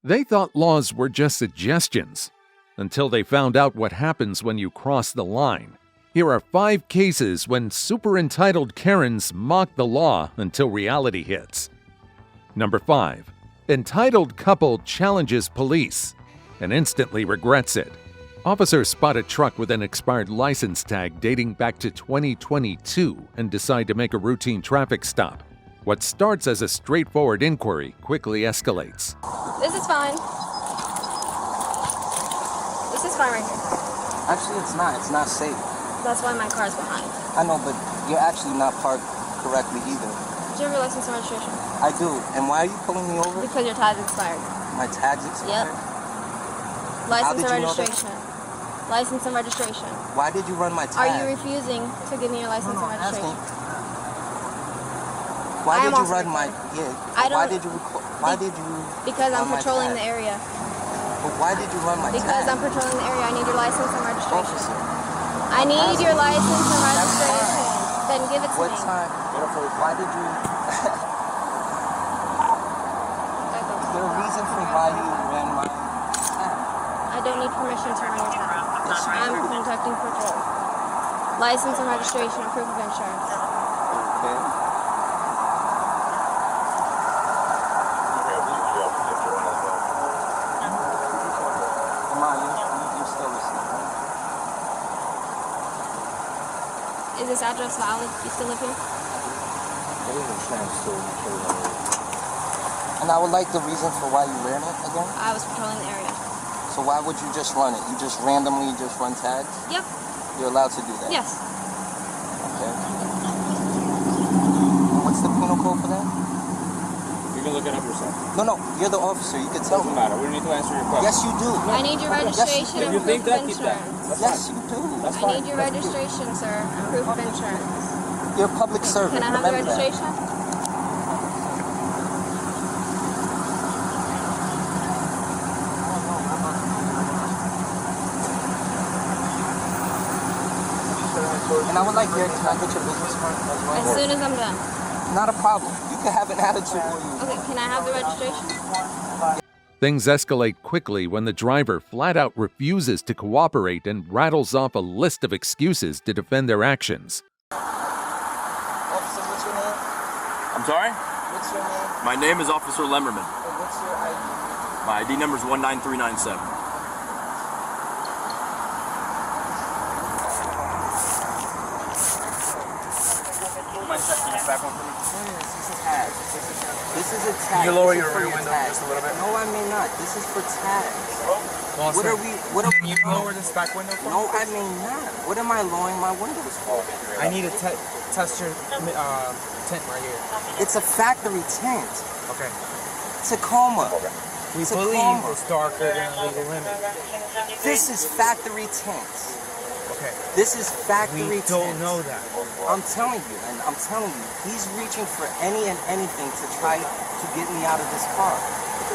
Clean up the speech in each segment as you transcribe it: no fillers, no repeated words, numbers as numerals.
They thought laws were just suggestions, until they found out what happens when you cross the line. Here are 5 cases when super entitled Karens mock the law until reality hits. Number 5. Entitled couple challenges police and instantly regrets it. Officers spot a truck with an expired license tag dating back to 2022 and decide to make a routine traffic stop. What starts as a straightforward inquiry quickly escalates. This is fine. This is fine right here. Actually, it's not. It's not safe. That's why my car's behind. I know, but you're actually not parked correctly either. Do you have your license and registration? I do. And why are you pulling me over? Because your tag's expired. My tag's expired? Yep. License and registration. License and registration. Why did you run my tag? Are you refusing to give me your license and registration? Why did you run my... Why did you... Because I'm patrolling the area. But why did you run my tag? Because I'm patrolling the area. I need your license and registration. I need your license and registration. Then give it to me. What time? Why did you... Is there a reason for why you ran my tag? I don't need permission to run your tag. I'm conducting patrol. License and registration and proof of insurance. Okay. Is this address valid? You still live here? And I would like the reason for why you ran it again. I was patrolling the area. So why would you just run it? You just randomly just run tags? Yep. You're allowed to do that? Yes. Okay. What's the penal code for that? You can look it up yourself. No, you're the officer. You can tell me. Doesn't matter. We don't need to answer your question. Yes, you do. I need your registration and proof of insurance. Yes, you do. I need your registration, sir, and proof of insurance. You're a public servant. Can I have the registration? And I would like your, can I get your business card as well? As soon as I'm done. Not a problem. You can have an attitude. Okay, can I have the registration? Things escalate quickly when the driver flat out refuses to cooperate and rattles off a list of excuses to defend their actions. Officer, what's your name? I'm sorry? What's your name? My name is Officer Lemmerman. What's your ID? My ID number is 19397. This is a tag. Can you lower your rear window just a little bit? No, I may not. This is for tags. Well, What are we? Can you lower this back window for me? No, I may not. What am I lowering my windows for? I need to test your tent right here. It's a factory tent. Okay. Tacoma. We It's a believe Tacoma. it's darker than the legal limit. This is factory tents. Okay. This is factory We tents. don't know that. I'm telling you, and I'm telling you, he's reaching for any and anything to try to get me out of this car.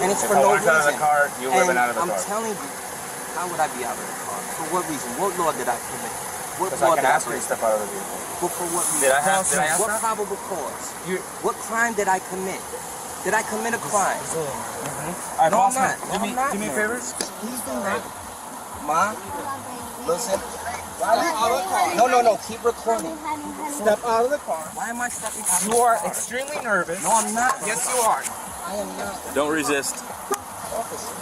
And it's for no reason. Out of the car, you And living out of the I'm car. telling you, how would I be out of the car? For what reason? What law did I commit? What Because law I can did I ask you to break? step out of the vehicle. Well, for what reason? Did I ask What that? probable cause? You're- What crime did I commit? Did I commit a crime? All right, No, boss I'm man, not. No, I'm not, do me a man. favor. Please do not. Ma, listen. No. Keep recording. Step out of the car. Why am I stepping out? You are extremely nervous. No, I'm not. Yes, you are. I am not. Don't resist. Officer.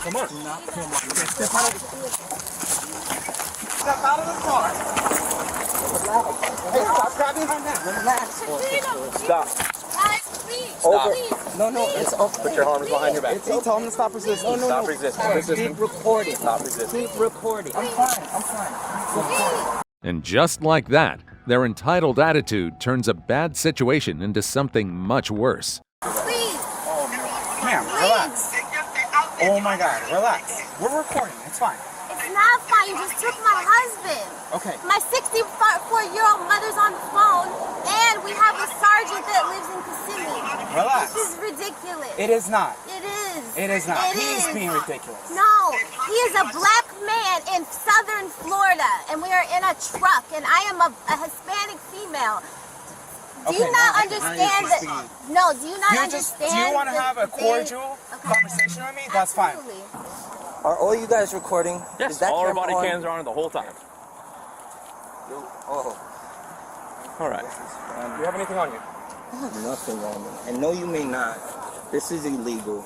Come on. Do not pull my Step out of the Step out of the car. Hey, stop. Grab behind that. Relax, officer. Stop. Guys, please, Over. please. No, it's okay. Put your arms behind your back. He told him to stop resisting. Stop resisting. Keep recording. Stop resisting. Keep recording. I'm fine. And just like that, their entitled attitude turns a bad situation into something much worse. Please. Ma'am, relax. Oh my God, relax. We're recording. It's fine. It's not fine. You just took my husband. Okay. My 64-year-old mother's on the phone, and we have a sergeant that lives in Kissimmee. Relax. This is ridiculous. It is not. It is. It is not. It He's is. being ridiculous. No, he is a black man in southern Florida, and we are in a truck, and I am a Hispanic female. Do you not understand that? No, do you not understand? Do you want to have a cordial conversation with me? That's fine. Absolutely. Are all you guys recording? Yes, Is that all our camera body on? cams are on the whole time. Oh, All right. Do you have anything on you? I have nothing on me. And no, you may not. This is illegal.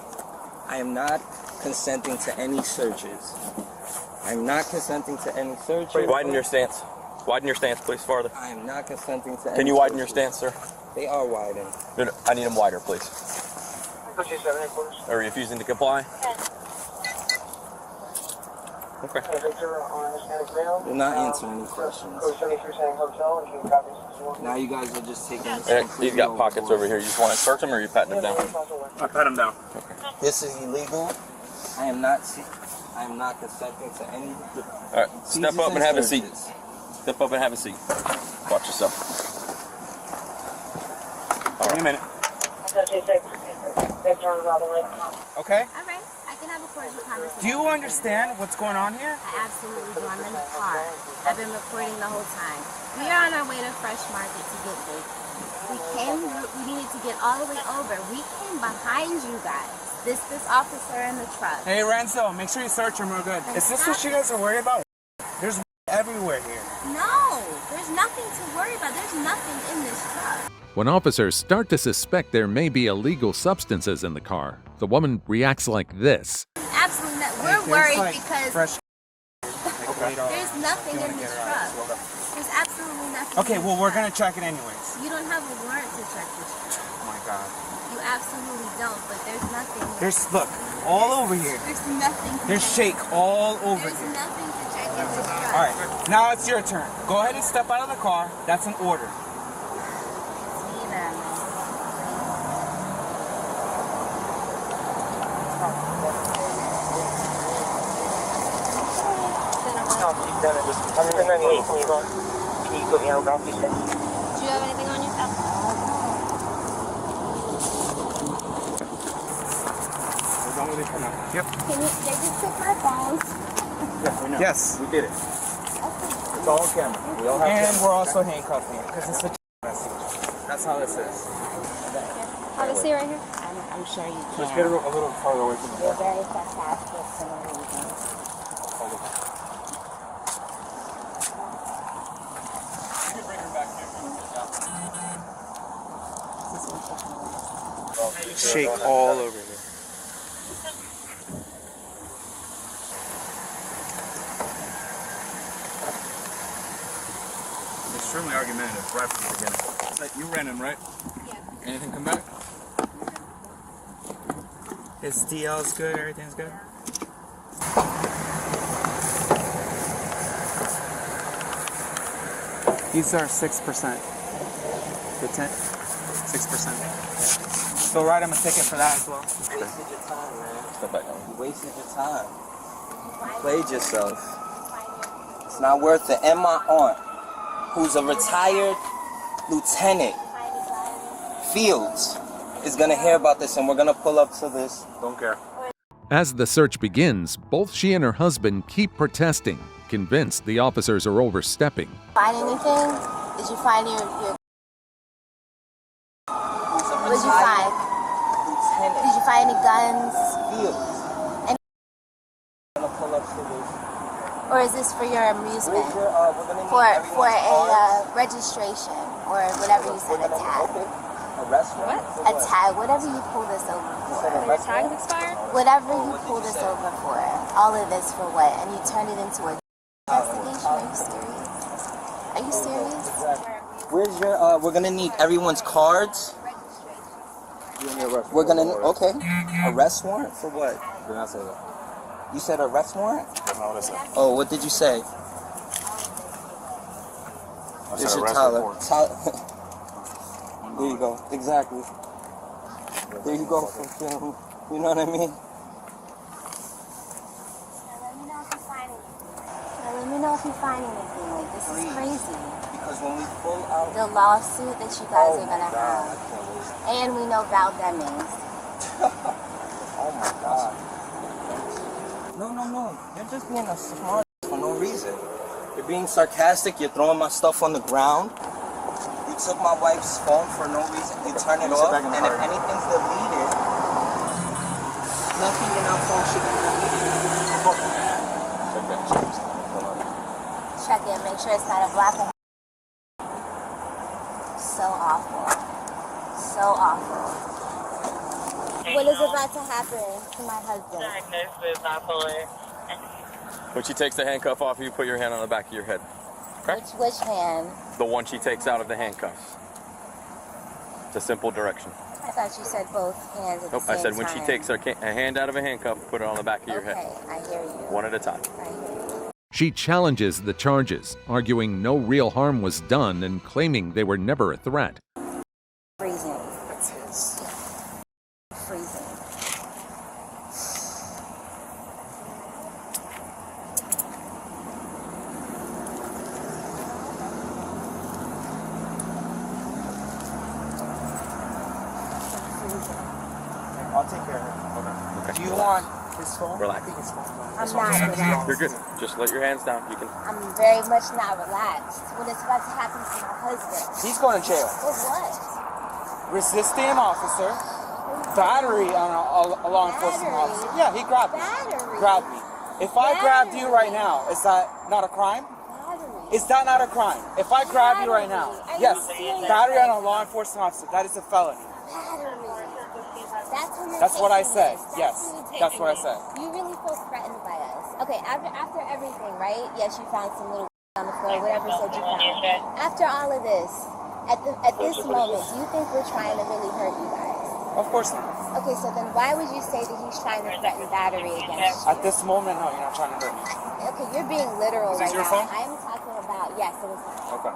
I am not consenting to any searches. I'm not consenting to any searches. Widen your stance. Widen your stance, please, farther. I am not consenting to any Can you widen your searches. stance, sir? They are widened. No, I need them wider, please. Are you refusing to comply? Okay. You're not answering any questions. Now you guys are just taking this He's got pockets over here. You just want to search them, or are you patting them down? I pat him down. This is illegal. I am not consenting to any. All right. Step up and have a seat. Step up and have a seat. Watch yourself. Wait a minute. Okay? All right. I can have a cordial conversation. Do you understand what's going on here? I absolutely do. I'm in the car. I've been recording the whole time. We are on our way to Fresh Market to get this. We needed to get all the way over. We came behind you guys. This officer in the truck. Hey, Renzo, make sure you search him real good. Is this what you guys are worried about? There's everywhere here. No, there's nothing to worry about. There's nothing in this truck. When officers start to suspect there may be illegal substances in the car, the woman reacts like this. Absolutely not. We're worried because Fresh. there's nothing in this truck. There's absolutely nothing. Okay, in well, this we're truck. gonna check it anyways. You don't have a warrant to check this truck. Oh my God. You absolutely don't. But there's nothing. Look, all over here. There's nothing. There's shake all over There's here. nothing to check in this truck. All right, now it's your turn. Go ahead and step out of the car. That's an order. Do you have anything on you? Don't really come out. Yep. Can you? They just took my phone. Yeah, we know. Yes. We did it. It's all on camera. We all have And cameras. we're also handcuffing it because it's a message. That's how this is. Have a seat right here. I'm sure you can. Just get a little farther away from the You're car. very sarcastic for no reason. Shake all over here. Extremely argumentative right from the beginning. You ran him, right? Yeah. Anything come back? His DL's good, everything's good. These are 6%. The 10? 6%. So write him a ticket for that as well. You wasted your time, man. Step back down. You wasted your time. You played yourself. It's not worth it. And my aunt, who's a retired lieutenant, Fields, is gonna hear about this, and we're gonna pull up to this. Don't care. As the search begins, both she and her husband keep protesting, convinced the officers are overstepping. Find anything? Did you find your What did you find? Lieutenant Did you find any guns? Fields. Any- I'm gonna pull up to this. Or is this for your amusement? We're gonna need For everyone's a cards. registration or whatever you said, a tag. Okay. A restaurant? A tag, whatever you pull this over for. Your tag's expired? Whatever you pull this over for. All of this for what? And you turned it into a investigation? Are you serious? Are you serious? Where's your, we're gonna need everyone's cards. We're gonna, okay. Arrest warrant for what? Did not say that. You said arrest warrant? That's not what I said. Oh, what did you say? I This said is arrest Tyler. report. There you go. Exactly. There you go. You know what I mean? Let me know if you find anything. Like, this is crazy. Because when we pull out The lawsuit that you guys are gonna I have. can't wait. And we know Val Demings. Oh my God. No. You're just being a smart for no reason. You're being sarcastic. You're throwing my stuff on the ground. You You took my wife's phone for no reason. You turn it off, and if anything's deleted, nothing in our phone should be deleted. Check it, make sure it's not a black and so awful. So awful. What is about to happen to my husband? When she takes the handcuff off, you put your hand on the back of your head. Okay? Which hand? The one she takes out of the handcuffs. It's a simple direction. I thought you said both hands at the same I said when time. she takes a hand out of a handcuff, put it on the back of your head. Okay, I hear you. One at a time. I hear you. She challenges the charges, arguing no real harm was done and claiming they were never a threat. Freezing. That's his. Freezing. I'll take care of it. Okay. Do you want his phone? Relax. I think it's fine. I'm not relaxed. You're good. Just let your hands down. You can. I'm very much not relaxed. What is about to happen to my husband? He's going to jail. For what? Resisting an officer. Battery on a law enforcement Battery? officer. Yeah, he grabbed me. Battery. Grabbed me. If I grabbed you right now, is that not a crime? Battery. Is that not a crime? If I grab you right now, Are you yes, serious? battery on a law enforcement officer, that is a felony. Battery. That's what I said. That's Yes, who you're that's what I taking said. this. You really feel threatened by us. Okay, after everything, right? Yes, you found some little on the floor, whatever said you found. After all of this, at this moment, do you think we're trying to really hurt you guys? Of course not. Okay, so then why would you say that he's trying to threaten battery against you? At this moment, no, you're not trying to hurt me. Okay, you're being literal Is this right your now. phone? I'm talking about, yes, it is mine. Okay.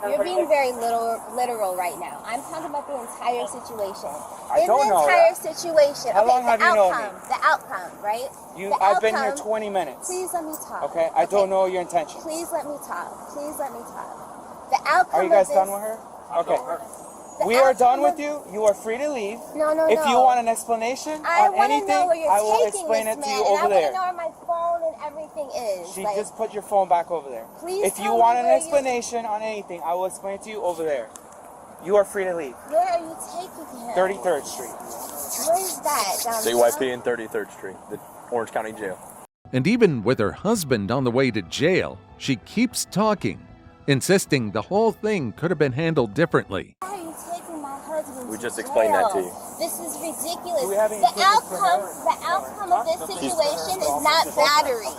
You're being very literal right now. I'm talking about the entire situation. I don't know In the entire situation, How okay, long have you known me? The outcome, right? I've been here 20 minutes. Please let me talk. Okay, I don't know your intentions. Please let me talk. Please let me talk. The outcome. Are you guys of done this, with her? Okay. the We are done outcome with of- you. You are free to leave. No, no, If no. you want an explanation I on want to anything, know where you're I will taking explain this it to man, you and over I there. want to know where my phone and everything is. She Like, just put your phone back over there. Please If you tell me want an where you- explanation on anything, I will explain it to you over there. You are free to leave. where are you taking him? 33rd Street. Where is that? Down JYP in 33rd Street, the Orange County Jail. And even with her husband on the way to jail, she keeps talking, insisting the whole thing could have been handled differently. Why are you taking my husband We to just explained that to jail? you. This is ridiculous. Do we have any The tickets for outcome of this situation is not battery.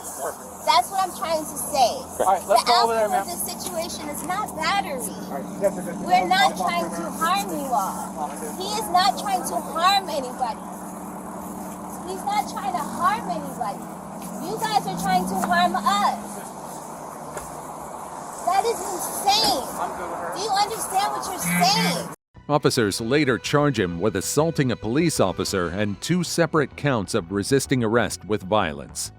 That's what I'm trying to say. All right, let's The go over there, outcome ma'am. of this situation is not battery. All right, you guys are good. We're not trying to harm you all. He is not trying to harm anybody. He's not trying to harm anybody. You guys are trying to harm us. That is insane. I'm good with her. Do you understand what you're saying? Officers later charge him with assaulting a police officer and 2 separate counts of resisting arrest with violence.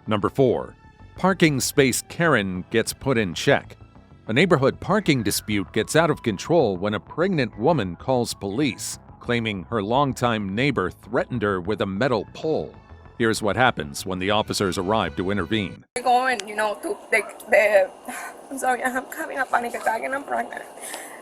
Number 4. Parking space Karen gets put in check. A neighborhood parking dispute gets out of control when a pregnant woman calls police, claiming her longtime neighbor threatened her with a metal pole. Here's what happens when the officers arrive to intervene. Going, to I'm sorry, I'm having a panic attack and I'm pregnant.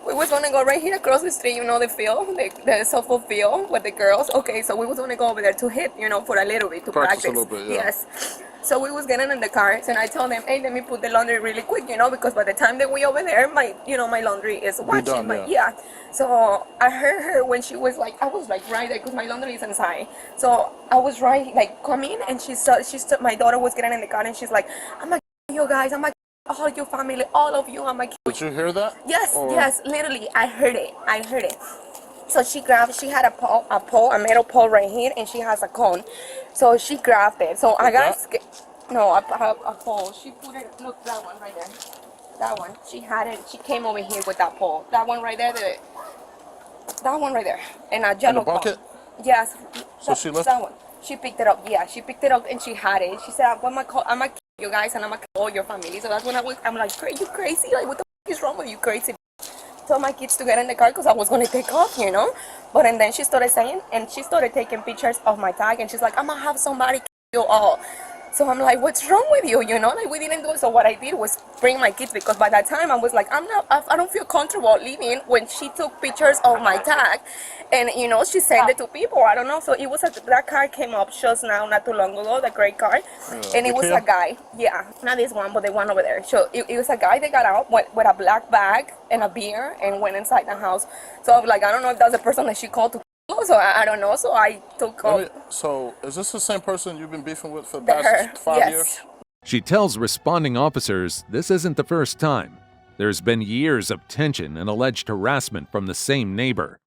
We was gonna go right here across the street, the field, the softball field with the girls. Okay, so we was gonna go over there to hit, for a little bit, to practice. a little bit, yeah. Yes. So we was getting in the cars and I told them, hey, let me put the laundry really quick, because by the time that we over there, my laundry is watching. done, Yeah. So I heard her when she was like, I was like right there because my laundry is inside. So I was right, like coming, and she saw my daughter was getting in the car and she's like, I'm gonna kill you guys, I'm gonna kill all your family, all of you, I'm gonna kill. Did you hear that? Yes, yes, literally, I heard it. So she had a metal pole right here, and she has a cone. So she grabbed it. So I got scared. No, a pole. She put it, look, that one right there. That one. She had it, she came over here with that pole. That one right there, that one right there. And a yellow bucket? cone. Yes. So she left? That one. She picked it up, yeah. She picked it up and she had it. She said, I'm gonna kill you guys and I'm gonna kill all your family. So that's when I'm like, you crazy? Like, what the f is wrong with you, crazy? Told my kids to get in the car because I was going to take off, But and then she started saying, and she started taking pictures of my tag, and she's like, I'm going to have somebody kill you all. So I'm like, what's wrong with you? You know, like we didn't do it. So what I did was bring my kids because by that time I was like, I don't feel comfortable leaving when she took pictures of my tag and, you know, she sent it to people. I don't know. So it was that car came up just now, not too long ago, the gray car. And it was a guy. Yeah, not this one, but the one over there. So it was a guy that got out with a black bag and a beer and went inside the house. So I'm like, I don't know if that's the person that she called to. So I don't know. So I took off. So is this the same person you've been beefing with for the Her, past 5 yes. years? She tells responding officers this isn't the first time. There's been years of tension and alleged harassment from the same neighbor.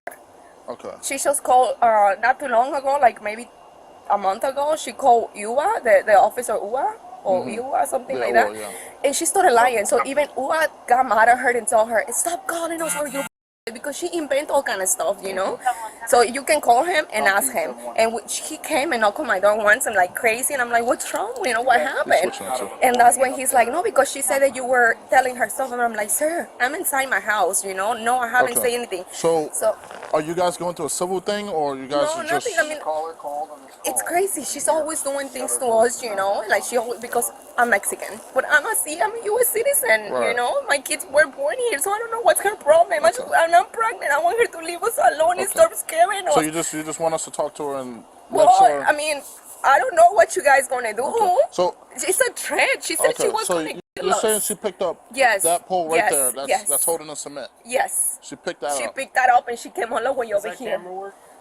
Okay. She just called not too long ago, like maybe a month ago. She called Ua, the officer Ua, or Ua, something like that. Yeah. And she started lying. So even Ua got mad at her and told her, stop calling us or you, because she invent all kind of stuff, you know. So you can call him and ask him. And he came and knocked on my door once and like crazy, and I'm like, what's wrong? You know, what happened? And that's when he's like, no, because she said that you were telling her stuff. And I'm like, sir, I'm inside my house, you know. No, I haven't said anything. So are you guys going through a civil thing, or you guys no, are just... nothing. I mean, it's crazy. She's always doing things to us, you know. Like she always, because I'm Mexican, but I'm a U.S. citizen, you know. My kids were born here, so I don't know what's her problem. And I'm pregnant. I want her to leave us alone and stop scaring us. So you just want us to talk to her and well, make sure... I mean, I don't know what you guys gonna do. So it's a trend. She said she was gonna kill you're us. saying she picked up that pole right there that's holding the cement? Yes. She picked that up? She picked that up and she came all the way over here.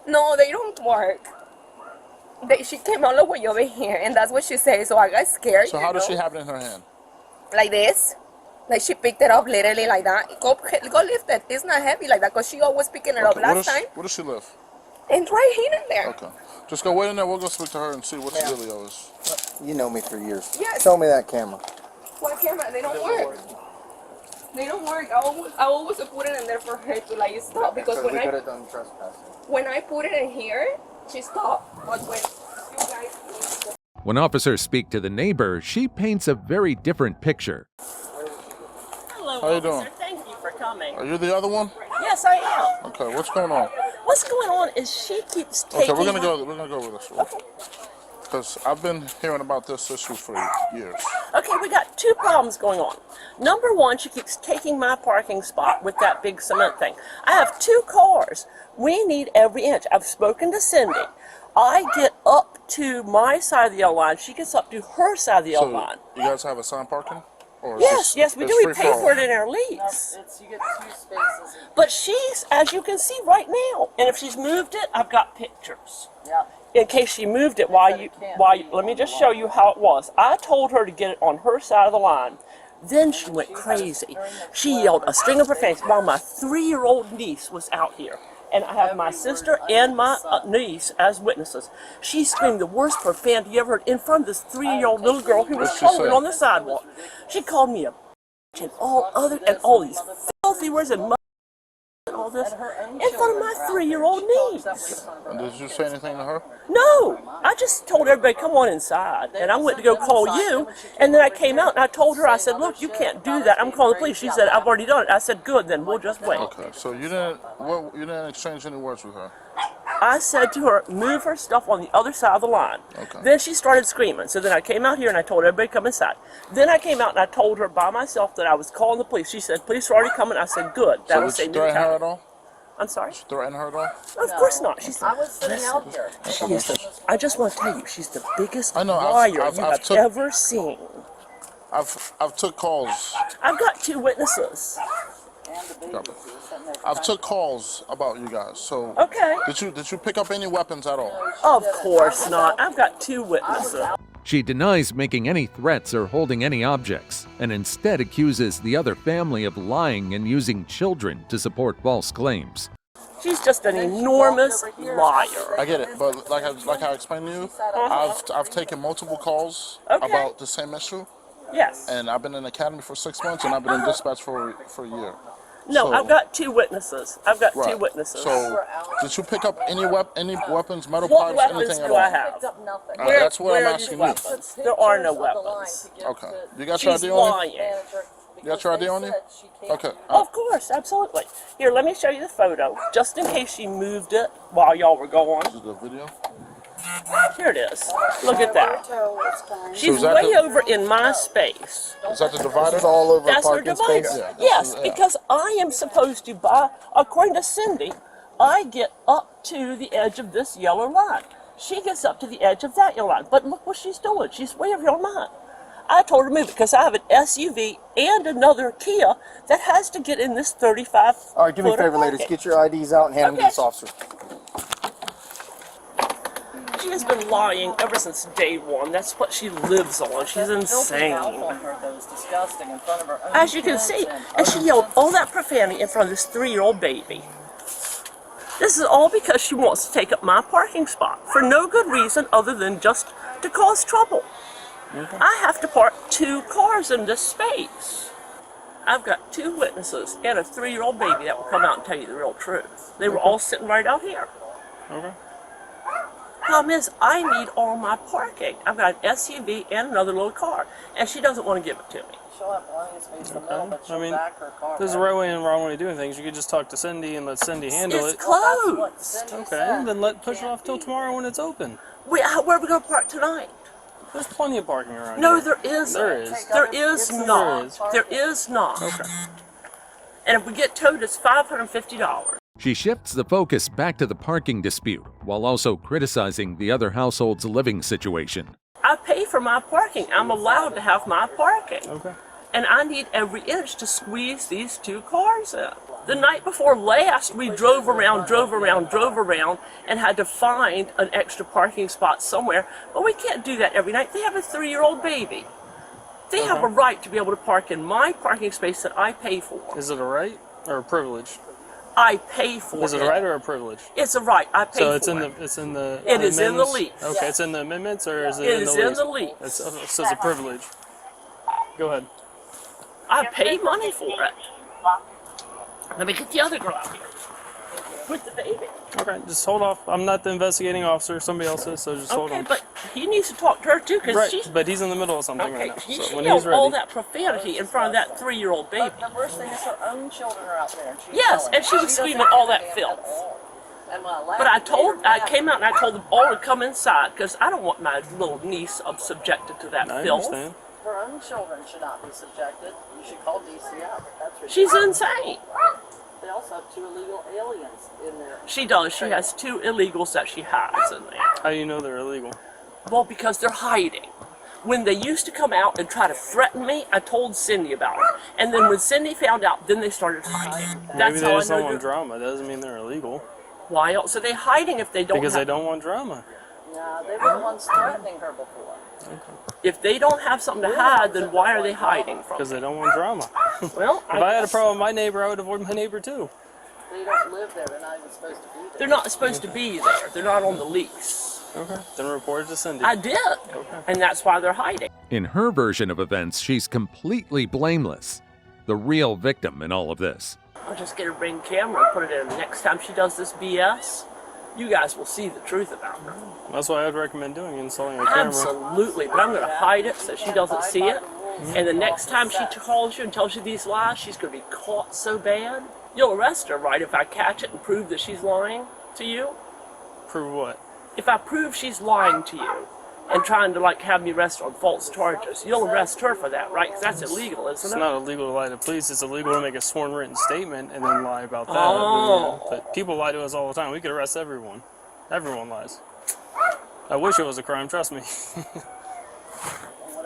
No, they don't work. She came all the way over here, and that's what she said. So I got scared. So how does she have it in her hand? Like this. Like she picked it up literally like that. Go lift it. It's not heavy like that because she always picking it up last time. Where does she live? And right here and there. Okay. Just go wait in there. We'll go speak to her and see what the dealio is. You know me for years. Yes. Show me that camera. What camera? They don't work. They don't work. I always put it in there for her to like stop because we could have done trespassing. when I put it in here, she stopped. But when you guys... When officers speak to the neighbor, she paints a very different picture. Hello, How you officer. doing? Thank you for coming. Are you the other one? Yes, I am. Okay. What's going on? What's going on is she keeps taking... Okay, we're gonna go with this one. Because I've been hearing about this issue for years. Okay, we got two problems going on. Number one, she keeps taking my parking spot with that big cement thing. I have two cars. We need every inch. I've spoken to Cindy. I get up to my side of the yellow line. She gets up to her side of the yellow line. You guys have assigned parking? Or Yes, we do. We pay for it in our lease. You get 2 spaces. But she's, as you can see right now, and if she's moved it, I've got pictures. Yeah. In case she moved it while you, let me just show you how it was. I told her to get it on her side of the line. Then she went crazy. She yelled a string of profanities while my 3-year-old niece was out here. And I have my sister and my niece as witnesses. She screamed the worst profanity you ever heard in front of this 3-year-old little girl who was coloring on the sidewalk. She called me a bitch and all these filthy words and all this in front of my 3-year-old niece. And did you say anything to her? No, I just told everybody, come on inside. And I went to go call you, and then I came out and I told her, I said, look, you can't do that. I'm calling the police. She said, I've already done it. I said, good, then we'll just wait. Okay, so you didn't exchange any words with her? I said to her, move her stuff on the other side of the line. Okay. Then she started screaming. So then I came out here and I told everybody to come inside. Then I came out and I told her by myself that I was calling the police. She said, police are already coming. I said, good. So did you threaten her at all? I'm sorry? Did you threaten her at all? Of course not. She said, I was sitting out here. she is the, I just want to tell you, she's the biggest I know, liar you I've have took- ever seen. I've took calls. I've got 2 witnesses. I've took calls about you guys. So Okay. did you pick up any weapons at all? Of course not. I've got 2 witnesses. She denies making any threats or holding any objects, and instead accuses the other family of lying and using children to support false claims. She's just an enormous liar. I get it, but like I explained to you, I've taken multiple calls Okay. about the same issue, Yes. and I've been in academy for 6 months, and I've been in dispatch for a year. No, So- I've got 2 witnesses. I've got 2 Right. witnesses. So did you pick up any weapons, metal What pipes, weapons anything at do all? I have? That's what I'm where are asking these you. weapons? There are no weapons. Okay. You got your She's ID on you? lying. You got your ID on you? Okay. Of course, absolutely. Here, let me show you the photo, just in case she moved it while y'all were gone. Is it a video? Here it is. Look at that. She's is that way the- over in my space. Is that the divider all over That's her parking divider. space? Yeah, Yes, yeah. because I am supposed to buy, according to Cindy, I get up to the edge of this yellow line. She gets up to the edge of that yellow line. But look what she's doing. She's way over here on mine. I told her to move it because I have an SUV and another Kia that has to get in this 35. All right, do me a favor, ladies. Get your IDs out and hand them to this officer. She has been lying ever since day one. That's what she lives on. She's insane. As you can see, and she yelled all that profanity in front of this 3-year-old baby. This is all because she wants to take up my parking spot for no good reason other than just to cause trouble. I have to park 2 cars in this space. I've got 2 witnesses and a 3-year-old baby that will come out and tell you the real truth. They were all sitting right out here. Okay. Problem is, I need all my parking. I've got an SUV and another little car, and she doesn't want to give it to me. She'll have plenty of space in the middle, but she'll I mean, back her car. there's a right way and a wrong way of doing things. You could just talk to Cindy and let Cindy handle It's it. closed. Okay, then push it off till tomorrow when it's open. Where are we going to park tonight? There's plenty of parking around No, here. there isn't. There is. There is not. There is not. Okay. And if we get towed, it's $550. She shifts the focus back to the parking dispute while also criticizing the other household's living situation. I pay for my parking. I'm allowed to have my parking. Okay. And I need every inch to squeeze these 2 cars in. The night before last, we drove around, and had to find an extra parking spot somewhere. But we can't do that every night. They have a 3-year-old baby. They have a right to be able to park in my parking space that I pay for. Is it a right or a privilege? I pay for it. Is it a right or a privilege? It's a right. I pay So for it's in it. the in the. It is in the amendments? lease. Okay, it's in the amendments or is it, It in is the lease? in the lease. So it's a privilege. Go ahead. I pay money for it. Let me get the other girl out here. With the baby. Okay, just hold off. I'm not the investigating officer. Somebody else is, so just hold Okay, on. but he needs to talk to her too, because Right, she's but he's in the middle of something okay. right now. She So when yelled he's ready. all that profanity in front of that 3-year-old baby. But the worst thing is her own children are out there. And she's Yes, telling and she them. was doesn't screaming all that understand filth. at all. And when But I laughed, came out and I told them all to come inside because I don't want my little niece subjected to that I filth. understand. her own children should not be subjected. You should call DCF. That's She's ridiculous. insane. They also have 2 illegal aliens in there. She does. She has 2 illegals that she hides in there. How do you know they're illegal? Well, because they're hiding. When they used to come out and try to threaten me, I told Cindy about it. And then when Cindy found out, then they started hiding. Maybe That's they how I just don't know. want drama. That doesn't mean they're illegal. Why else are they hiding if they don't? Because have, they don't want drama. No, they were the ones threatening her before. If they don't have something to hide, then why are they hiding from? Because they don't want drama. Well, If I had a problem with my neighbor, I would avoid my neighbor too. They don't live there. They're not even supposed to be there. They're not supposed to be there. They're not on the lease. Okay. Then report it to Cindy. I did, and that's why they're hiding. In her version of events, she's completely blameless, the real victim in all of this. I'll just get a Ring camera and put it in. Next time she does this BS, you guys will see the truth about her. That's why I'd recommend doing installing a camera. Absolutely, but I'm going to hide it so she doesn't see it. And the next time she calls you and tells you these lies, she's going to be caught so bad. You'll arrest her, right, if I catch it and prove that she's lying to you? Prove what? If I prove she's lying to you and trying to, like, have me arrested on false charges, you'll arrest her for that, right? Because that's illegal, isn't It's it? not illegal to lie to police. It's illegal to make a sworn written statement and then lie about that. Oh. But people lie to us all the time. We could arrest everyone. Everyone lies. I wish it was a crime, trust me.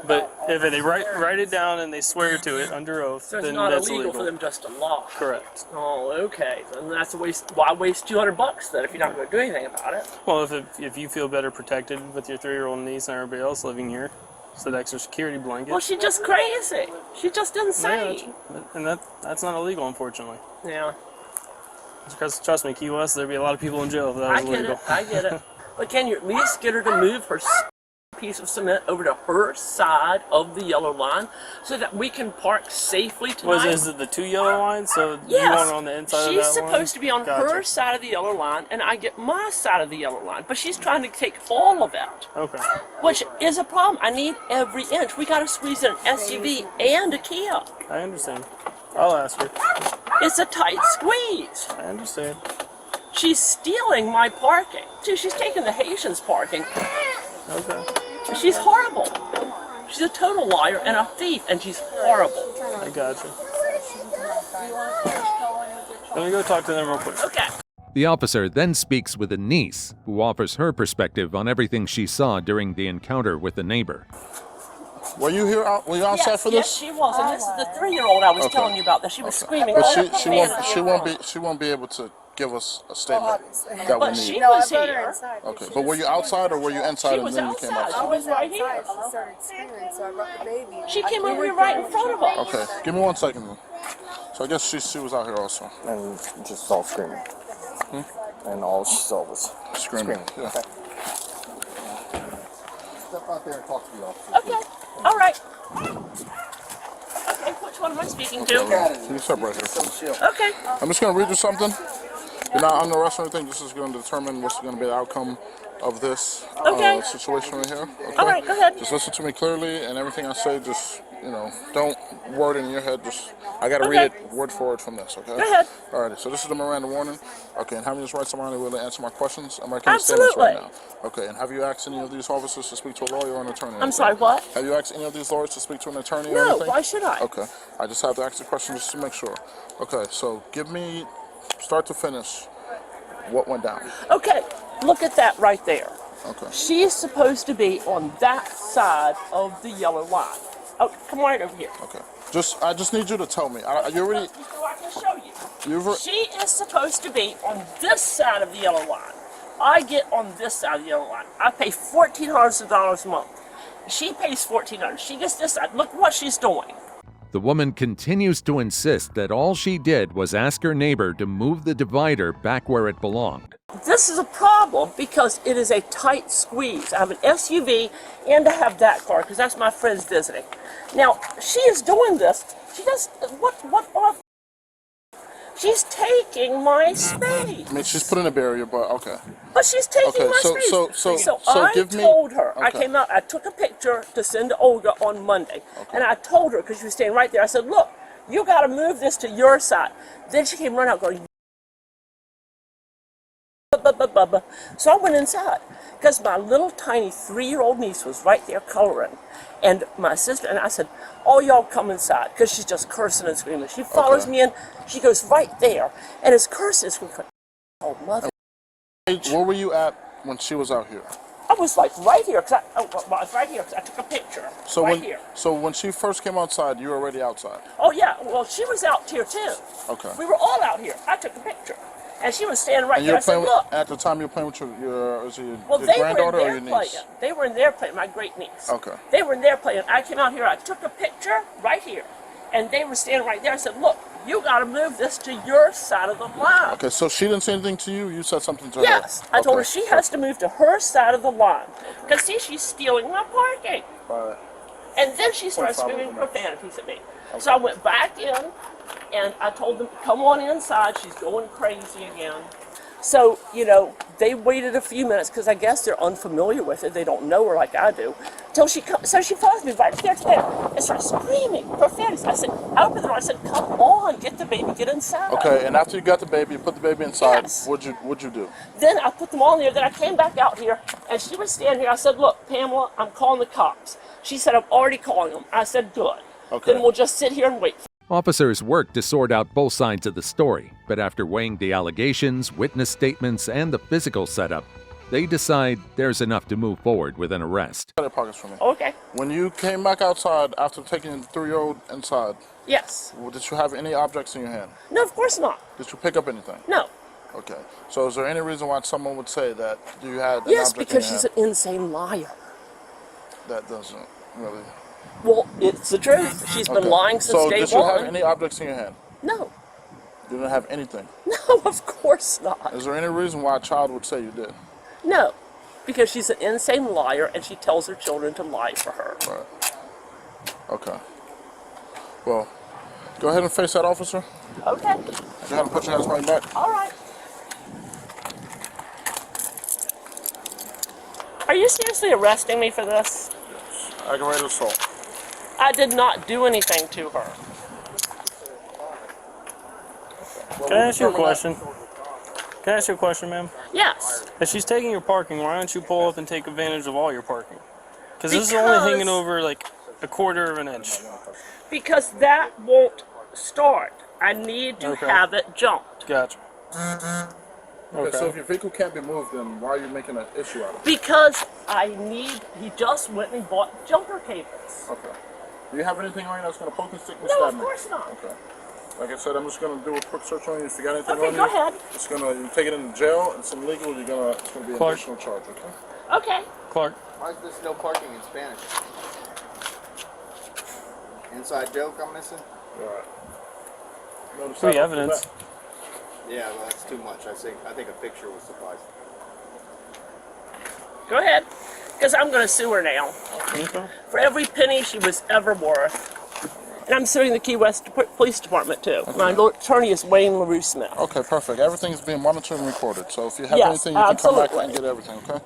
But if they write it down and they swear to it under oath, So it's then not that's illegal illegal. for them just to lie. Correct. Oh, okay. Then that's a waste. Why waste $200 then if you're not going to do anything about it? Well, if you feel better protected with your 3-year-old niece and everybody else living here, it's that extra security blanket. Well, she's just crazy. She's just insane. And that's not illegal, unfortunately. Yeah. Because trust me, Key West, there'd be a lot of people in jail if that I was get illegal. it. I get it. But can you at least get her to move her piece of cement over to her side of the yellow line so that we can park safely tonight? Is it the 2 yellow lines? So Yes. you want it on the inside She's of that line? supposed to be on her side of the yellow line, and I get my side of the yellow line. But she's trying to take all of it, Okay. which is a problem. I need every inch. We got to squeeze in an SUV and a Kia. I understand. I'll ask her. It's a tight squeeze. I understand. She's stealing my parking. See, she's taking the Haitians' parking. Okay. She's horrible. She's a total liar and a thief, and she's horrible. I got you. Let me go talk to them real quick. Okay. The officer then speaks with a niece, who offers her perspective on everything she saw during the encounter with the neighbor. Were you here? Were you outside for this? Yes, she was, and this is the 3-year-old I was telling you about. That she was screaming. But all she won't be able to give us a statement that we But need. she was here. Okay, but were you outside or were you inside She and was then you came outside. She outside? was right here. She came over here right in front of us. Okay, give me 1 second. Then. So I guess she was out here also. And just saw screaming. And all she saw was Screaming. Yeah. Okay. Step out there and talk to the officer. Okay. All right. Okay, which one am I speaking to? You step right here. Okay. I'm just going to read you something. You're not under arrest or anything. This is going to determine what's going to be the outcome of this situation right here. Okay? All right, go ahead. Just listen to me clearly, and everything I say, just, don't word it in your head. Just, I got to read it word for word from this, okay? Go ahead. All right, so this is the Miranda warning. Okay, and having this right to mind, will answer my questions. I'm making statements right now. Okay, and have you asked any of these officers to speak to a lawyer or an attorney? I'm sorry, what? Have you asked any of these lawyers to speak to an attorney or No, anything? why should I? Okay, I just have to ask the question just to make sure. Okay, so give me, start to finish, what went down. Okay, look at that right there. Okay. She's supposed to be on that side of the yellow line. Oh, come right over here. Okay. I just need you to tell me. You already. So I can show you. She is supposed to be on this side of the yellow line. I get on this side of the yellow line. I pay $1,400 a month. She pays $1,400. She gets this side. Look what she's doing. The woman continues to insist that all she did was ask her neighbor to move the divider back where it belonged. This is a problem because it is a tight squeeze. I have an SUV and I have that car because that's my friend's visiting. Now, she is doing this. She does, she's taking my space. I mean, she's putting a barrier, but okay. But she's taking my space. So I told her, I came out, I took a picture to send to Olga on Monday. And I told her, because she was staying right there, I said, look, you got to move this to your side. Then she came running out going, so I went inside because my little tiny 3-year-old niece was right there coloring, and my sister and I said, "Oh, y'all come inside," because she's just cursing and screaming. She follows me in. She goes right there and is cursing and screaming. Oh, mother! Where were you at when she was out here? I was like right here because I was right here because I took a picture. So here. So when she first came outside, you were already outside. Oh yeah, well she was out here too. Okay. We were all out here. I took a picture. And she was standing right there. I said, look. At the time you were playing with your they granddaughter were or your niece? Playing. They were in there playing, my great niece. Okay. They were in there playing. I came out here, I took a picture right here. And they were standing right there. I said, look, you got to move this to your side of the line. Okay, so she didn't say anything to you? You said something to her? Yes. I told her she has to move to her side of the line. Because, see, she's stealing my parking. Right. And then she started screaming profanities at me. Okay. So I went back in, and I told them, come on inside. She's going crazy again. So, they waited a few minutes because I guess they're unfamiliar with it. They don't know her like I do. Till she comes, so she follows me right there to there and starts screaming profanities. I opened the door. I said, come on, get the baby, get inside. Okay, and after you got the baby, you put the baby inside. Yes. What'd you do? Then I put them all in there. Then I came back out here, and she was standing here. I said, look, Pamela, I'm calling the cops. She said, I'm already calling them. I said, good. Okay. Then we'll just sit here and wait. Officers work to sort out both sides of the story, but after weighing the allegations, witness statements, and the physical setup, they decide there's enough to move forward with an arrest. Pockets for me. Okay. When you came back outside after taking the 3-year-old inside, yes. Did you have any objects in your hand? No, of course not. Did you pick up anything? No. Okay. So is there any reason why someone would say that you had an yes, object because in your she's an insane liar. That doesn't really... Well, it's the truth. She's been lying since day one. So did you have any objects in your hand? No. You didn't have anything? No, of course not. Is there any reason why a child would say you did? No, because she's an insane liar and she tells her children to lie for her. Right. Okay. Well, go ahead and face that officer. Okay. Go ahead and put your hands behind your back. All right. Are you seriously arresting me for this? Aggravated assault. I did not do anything to her. Can I ask you a question? Can I ask you a question, ma'am? Yes. If she's taking your parking, why don't you pull up and take advantage of all your parking? Because this is only hanging over like a quarter of an inch. Because that won't start. I need to have it jumped. Gotcha. Okay, so if your vehicle can't be moved, then why are you making an issue out of it? Because he just went and bought jumper cables. Okay. Do you have anything on you that's going to poke and stick and No, stab of me? course not. Okay. Like I said, I'm just going to do a quick search on you. If you got anything Okay, on you, go ahead. it's going to, you take it into jail, it's illegal, it's going to be an Clark. additional charge, okay? Okay. Clark. Why is this no parking in Spanish? Inside joke I'm missing? Alright. Free evidence. Yeah, well, that's too much. I think a picture will suffice. Go ahead. Because I'm going to sue her now. Okay. For every penny she was ever worth. And I'm suing the Key West Police Department, too. Okay. My attorney is Wayne LaRue Smith. Okay, perfect. Everything's being monitored and recorded. So if you have Yes, anything, you can come back absolutely. and get everything, okay?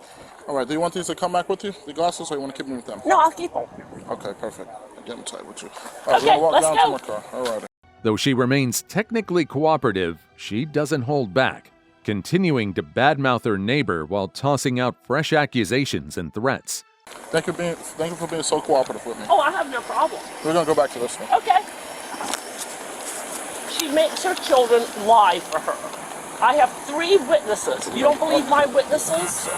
Alright, do you want these to come back with you, the glasses, or you want to keep them with them? No, I'll keep them. Okay, perfect. Get them tight with you. Alright, Okay, we're going to walk let's down go. to my car. Alright. Though she remains technically cooperative, she doesn't hold back, continuing to badmouth her neighbor while tossing out fresh accusations and threats. Thank you for being so cooperative with me. Oh, I have no problem. We're going to go back to this one. Okay. She makes her children lie for her. I have 3 witnesses. You don't believe my witnesses?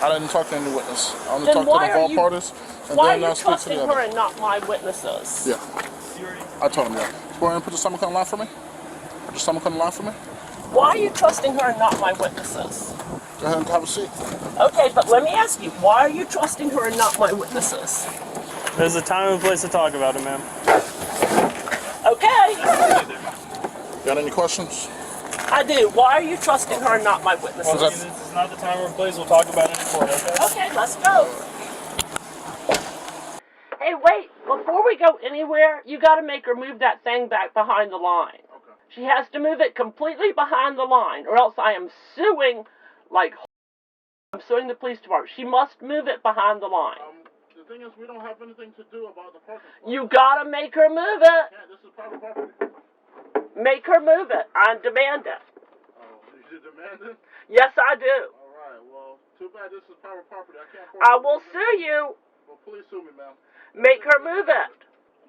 I didn't talk to any witness. I only Then talked to why the are ball you- parties, and Why then are you speak to trusting the her other. and not my witnesses? Yeah. I told him, yeah. Go ahead and put your stomach on the line for me. Put your stomach on the line for me. Why are you trusting her and not my witnesses? Go ahead and have a seat. Okay, but let me ask you, why are you trusting her and not my witnesses? There's a time and place to talk about it, ma'am. Okay. Got any questions? I do. Why are you trusting her and not my witnesses? Well, this is not the time or place. We'll talk about it in court, okay? Okay, let's go. Hey, wait. Before we go anywhere, you got to make her move that thing back behind the line. Okay. She has to move it completely behind the line, or else I am suing, I'm suing the police department. She must move it behind the line. The thing is, we don't have anything to do about the parking spot. You got to make her move it. Yeah, this is private property. Make her move it. I demand it. Oh, you demand it? Yes, I do. All right, well, too bad this is private property. I can't. I will sue you. Well, please sue me, ma'am. Make her move it.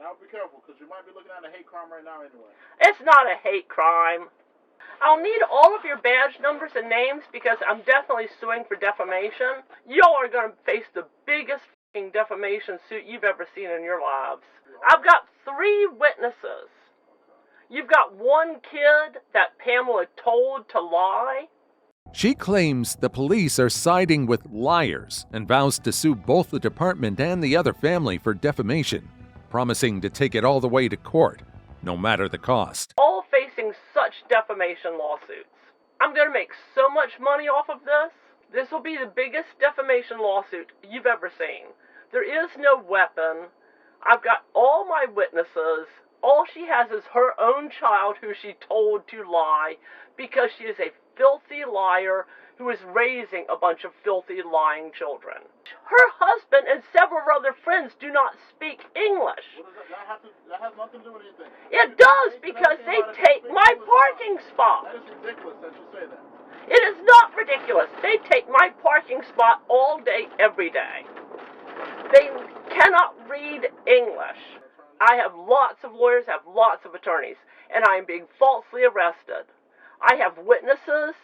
Now be careful, because you might be looking at a hate crime right now anyway. It's not a hate crime. I'll need all of your badge numbers and names because I'm definitely suing for defamation. Y'all are going to face the biggest f***ing defamation suit you've ever seen in your lives. I've got 3 witnesses. You've got 1 kid that Pamela told to lie. She claims the police are siding with liars and vows to sue both the department and the other family for defamation, promising to take it all the way to court, no matter the cost. All facing such defamation lawsuits. I'm going to make so much money off of this. This will be the biggest defamation lawsuit you've ever seen. There is no weapon. I've got all my witnesses. All she has is her own child who she told to lie because she is a filthy liar who is raising a bunch of filthy lying children. Her husband and several other friends do not speak English. What does that has nothing to do with anything. It does because they take my parking spot. That is ridiculous that you say that. It is not ridiculous. They take my parking spot all day, every day. They cannot read English. I have lots of lawyers, have lots of attorneys, and I am being falsely arrested. I have witnesses,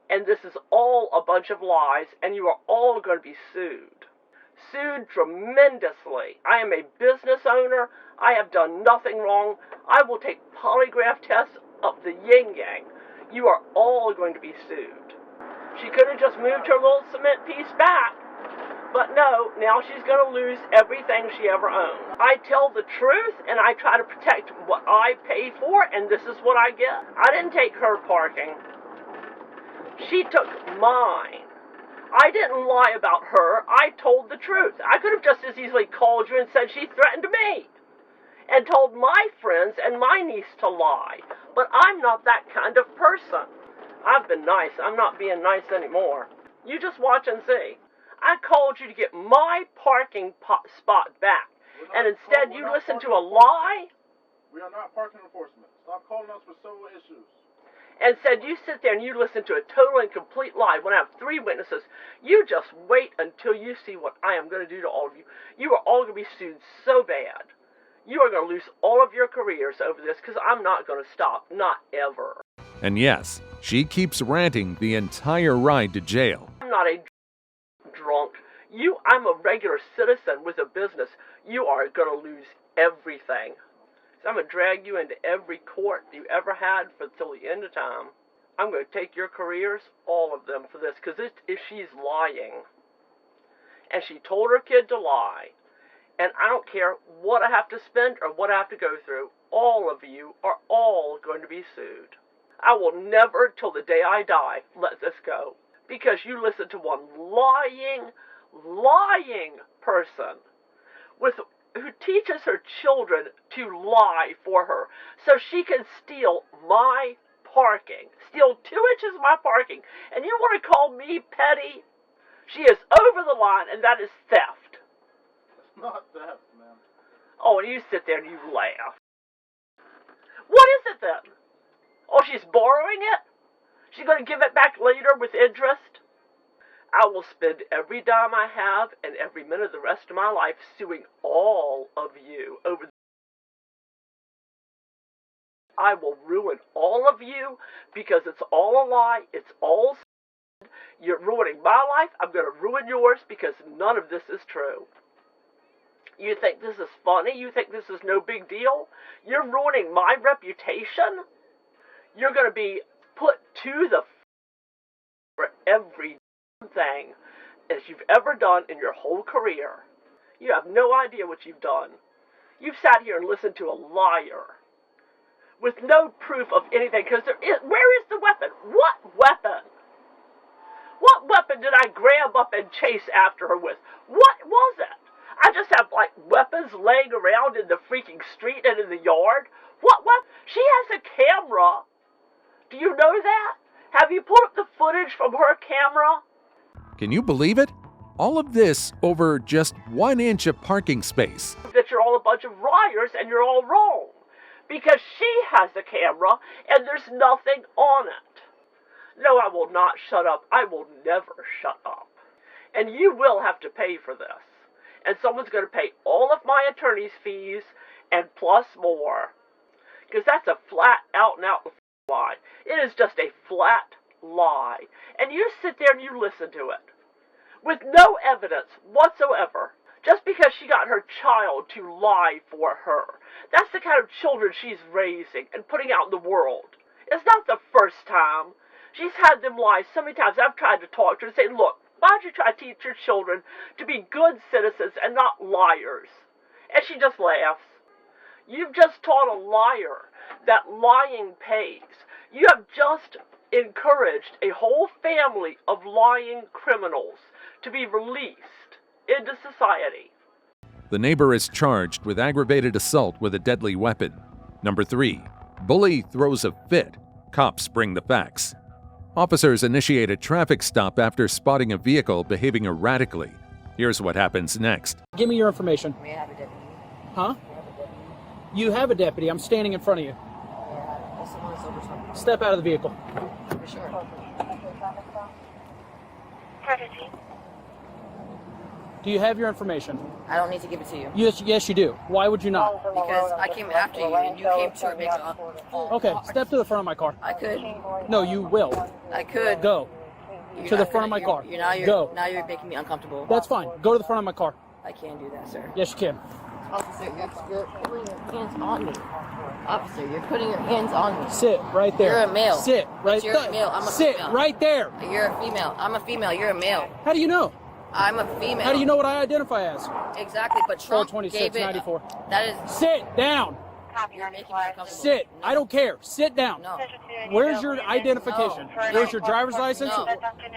and this is all a bunch of lies, and you are all going to be sued. Sued tremendously. I am a business owner. I have done nothing wrong. I will take polygraph tests of the yin-yang. You are all going to be sued. She could have just moved her little cement piece back. But no, now she's going to lose everything she ever owned. I tell the truth, and I try to protect what I pay for, and this is what I get. I didn't take her parking. She took mine. I didn't lie about her. I told the truth. I could have just as easily called you and said she threatened me, and told my friends and my niece to lie. But I'm not that kind of person. I've been nice. I'm not being nice anymore. You just watch and see. I called you to get my parking spot back, and instead you listen to a lie? We are not parking enforcement. Stop calling us for civil issues. and said you sit there and you listen to a total and complete lie when I have 3 witnesses. You just wait until you see what I am going to do to all of you. You are all going to be sued so bad. You are going to lose all of your careers over this because I'm not going to stop. Not ever. And yes, she keeps ranting the entire ride to jail. I'm not a drunk. I'm a regular citizen with a business. You are going to lose everything. So I'm going to drag you into every court you ever had till the end of time. I'm going to take your careers, all of them, for this, because she's lying. And she told her kid to lie. And I don't care what I have to spend or what I have to go through. All of you are all going to be sued. I will never, till the day I die, let this go. Because you listen to one lying person who teaches her children to lie for her so she can steal my parking. Steal 2 inches of my parking. And you want to call me petty? She is over the line, and that is theft. It's not theft, man. Oh, and you sit there and you laugh. What is it then? Oh, she's borrowing it? She's going to give it back later with interest? I will spend every dime I have and every minute of the rest of my life suing all of you over. I will ruin all of you because it's all a lie. It's all. You're ruining my life. I'm going to ruin yours because none of this is true. You think this is funny? You think this is no big deal? You're ruining my reputation? You're going to be put to the for every thing as you've ever done in your whole career. You have no idea what you've done. You've sat here and listened to a liar with no proof of anything, because where is the weapon? What weapon? What weapon did I grab up and chase after her with? What was it? I just have, weapons laying around in the freaking street and in the yard? What? She has a camera. Do you know that? Have you pulled up the footage from her camera? Can you believe it? All of this over just 1 inch of parking space. That you're all a bunch of liars and you're all wrong. Because she has a camera and there's nothing on it. No, I will not shut up. I will never shut up. And you will have to pay for this. And someone's going to pay all of my attorney's fees and plus more. Because that's a flat out and out lie. It is just a flat lie. And you sit there and you listen to it. With no evidence whatsoever. Just because she got her child to lie for her. That's the kind of children she's raising and putting out in the world. It's not the first time. She's had them lie so many times. I've tried to talk to her and say, look, why don't you try to teach your children to be good citizens and not liars? And she just laughs. You've just taught a liar that lying pays. You have just encouraged a whole family of lying criminals to be released into society. The neighbor is charged with aggravated assault with a deadly weapon. Number 3, bully throws a fit. Cops bring the facts. Officers initiate a traffic stop after spotting a vehicle behaving erratically. Here's what happens next. Give me your information. May I have a deputy? Huh? You have a deputy. I'm standing in front of you. Step out of the vehicle. For sure. Do you have your information? I don't need to give it to you. Yes, you do. Why would you not? Because I came after you and you came to make a full... Okay, step to the front of my car. I could. No, you will. I could. Go. To the front of my car. Go. Now you're making me uncomfortable. That's fine. Go to the front of my car. I can't do that, sir. Yes, you can. Officer, you're putting your hands on me. Officer, you're putting your hands on me. Sit right there. You're a male. Sit right there. You're a male. I'm a female. Sit right there. You're a female. I'm a female. You're a male. How do you know? I'm a female. How do you know what I identify as? Exactly, but Trump 42694. That is... Sit down. You're making me uncomfortable. Sit. No. I don't care. Sit down. No. Where's your identification? No. Where's your driver's license,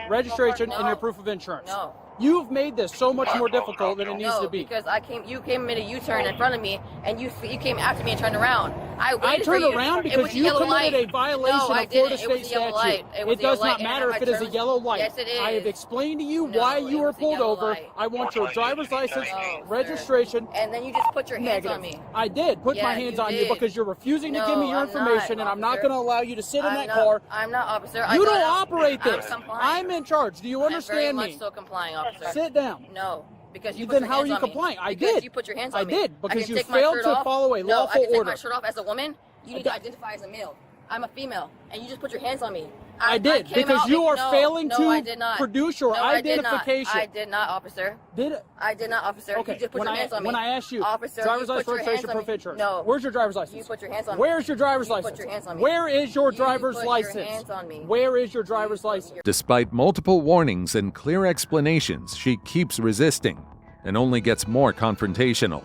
registration, and your proof of insurance? No. You've made this so much more difficult than it needs to be. Because you came, made a U-turn in front of me, and you came after me and turned around. I waited for turned you. around It was because a you yellow committed light. a violation No, I of Florida didn't. It was state a yellow statute. light. It was It a yellow does not light, matter and if I it is a turned- yellow light. Yes, it is. I have explained to you No, why it you were was a pulled yellow over. light. I want your driver's license, No, registration. And then you just put your hands Negative. on me. I did put my Yeah, hands you on you did. because you're refusing to No, give me your I'm not, information, and I'm not officer. going to allow you to sit in I'm that not- car. I'm not, officer. You don't got out. operate I'm this. complying. I'm in charge. Do you understand I'm very me? much so complying, officer. Sit down. No, because you put Then your how hands are you on me. complying? I Because did. you put your hands I on me. did, because I can you take my failed shirt to off. follow a No, lawful I can take order. my shirt off as a woman. You need to identify as a male. I'm a female, and you just put your hands on me. I did, came because out you are no, failing no, to I did not. produce your No, I did not. identification. I did not, officer. Did it? I did not, officer. Okay. You just put when your hands on me. when I asked you, officer, driver's you license, put your hands registration, on proof me. of insurance. No. Where's your driver's license? You put your hands on me. Where's your driver's You license? put your hands on me. Where is your You driver's put your license? hands on me. Where is your driver's license? Despite multiple warnings and clear explanations, she keeps resisting and only gets more confrontational.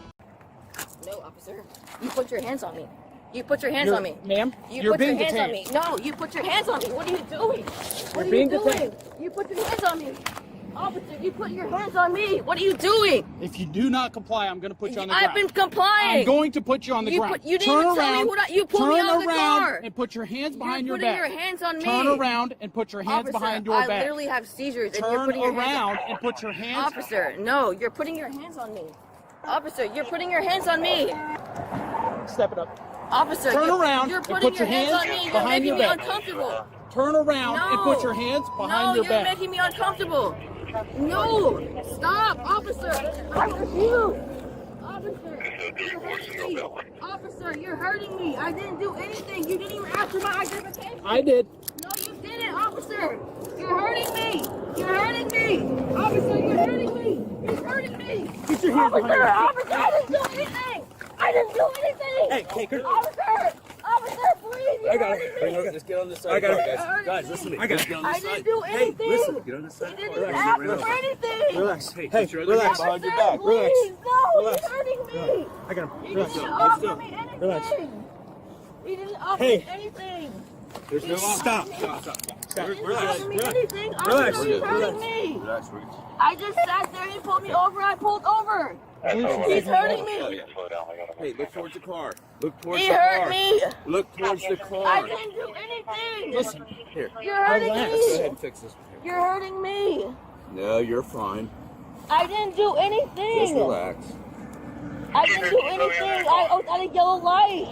No, officer. You put your hands on me. You put your hands on me. Ma'am, You you're put your being hands on detained. me. No, you put your hands on me. What are you doing? What You're are being you doing? detained. You put your hands on me. Officer, you put your hands on me. What are you doing? If you do not comply, I'm going to put you on the I've ground. been complying. I'm going to put you on the You ground. put- you didn't Turn even tell me around, what you pulled me turn out of the around car. and put your hands behind You're your putting back. your hands on me. Turn around and put your hands Officer, behind your I back. literally have seizures, and you're Turn putting your around hands on and put your hands. Officer, no, you're putting your hands on me. Officer, you're putting your hands on me. Step it up. Officer, Turn around you're and putting put your your hands on hands me. You're behind making your me back. uncomfortable. Turn around and put your hands behind your No, back. you're making me uncomfortable. No, stop, officer. I refuse. Officer, you're hurting me. I didn't do anything. You didn't even ask for my identification. I did. No, you didn't, officer. You're hurting me. You're hurting me. Officer, you're hurting me. You're hurting me. Get your hands behind your back. Officer, I didn't do anything. I didn't do anything. Hey, take her. Officer, please. You're hurting me. Let's get on this side. I got it. Hurting Guys, me. listen to me. I got Let's it. get on I this didn't side. do anything. Listen, get on this He side. didn't even ask for anything. Relax. Hey, Hey, put your other hand relax. behind your Officer, back. please. No, Relax. he's hurting me. I got him. He Relax. didn't offer me anything. Relax. He didn't offer Hey. me anything. There's no stop. He didn't offer me Relax. anything. Relax. Officer, he's hurting me. Relax, I just sat there. He pulled me over. I pulled over. He's hurting me. Hey, look towards the car. Look towards He the hurt car. me. Look towards the I car. didn't do anything. Listen. Here. You're hurting Relax. Go ahead me. and fix this. You're hurting me. No, you're fine. I didn't do anything. Just relax. I didn't do anything. I was at a yellow light.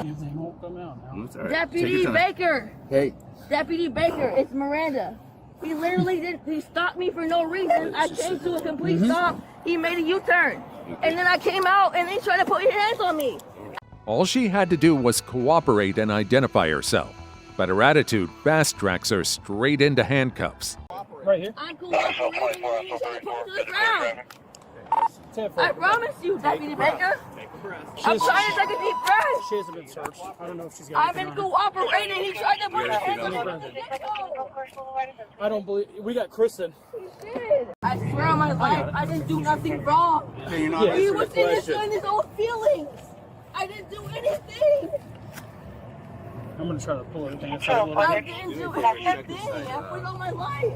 They won't come out now. It's all right. Deputy Take your time. Baker. Hey, Deputy Baker, it's Miranda. He literally he stopped me for no reason. I came to a complete stop. He made a U-turn. And then I came out and he tried to put his hands on me. All she had to do was cooperate and identify herself, but her attitude fast-tracks her straight into handcuffs. Right here. I cooperated and he tried to put me to the ground. Stand I forward. promise you, Deputy Baker. I'm She's- trying to take a deep breath. She hasn't been searched. I don't know if she's got I've anything been on her. cooperating. He tried to put his hands on me. I don't believe. We got Kristen. He did. I swear on my life, I didn't do nothing wrong. okay, you're not Yeah. He answering was the in question. showing his own feelings. I didn't do anything. I'm gonna try to pull everything aside a little I bit. didn't do anything. I put on my life.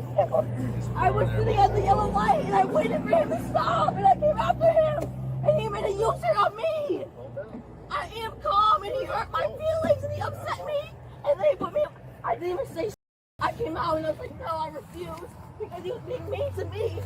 I was sitting at the yellow light and I waited for him to stop and I came after him and he made a U-turn on me. I am calm and he hurt my feelings and he upset me and they put me. I didn't even say. I came out and I was like, no, I refuse because he was being mean to me.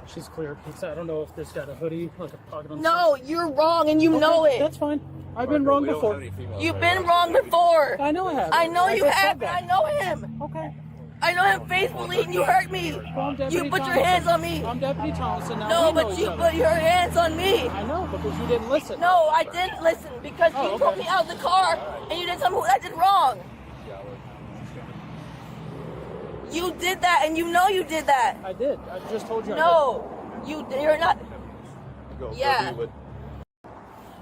She's clear. I don't know if this got a hoodie, like a pocket on the No, you're wrong and you know it. That's fine. I've been wrong before. You've been wrong before. I know I have. I know you just have. said that. I know him. Okay. I know him faithfully and you hurt me. Well, I'm Deputy You put your Thompson. hands on me. I'm Deputy Thompson now. No, We know but each you other. put your hands on me. I know, because you didn't listen. No, I didn't listen because Oh, you okay. pulled me out of the car and you didn't tell me what I did wrong. You did that and you know you did that. I did. I just told you I No, you're not. Yeah.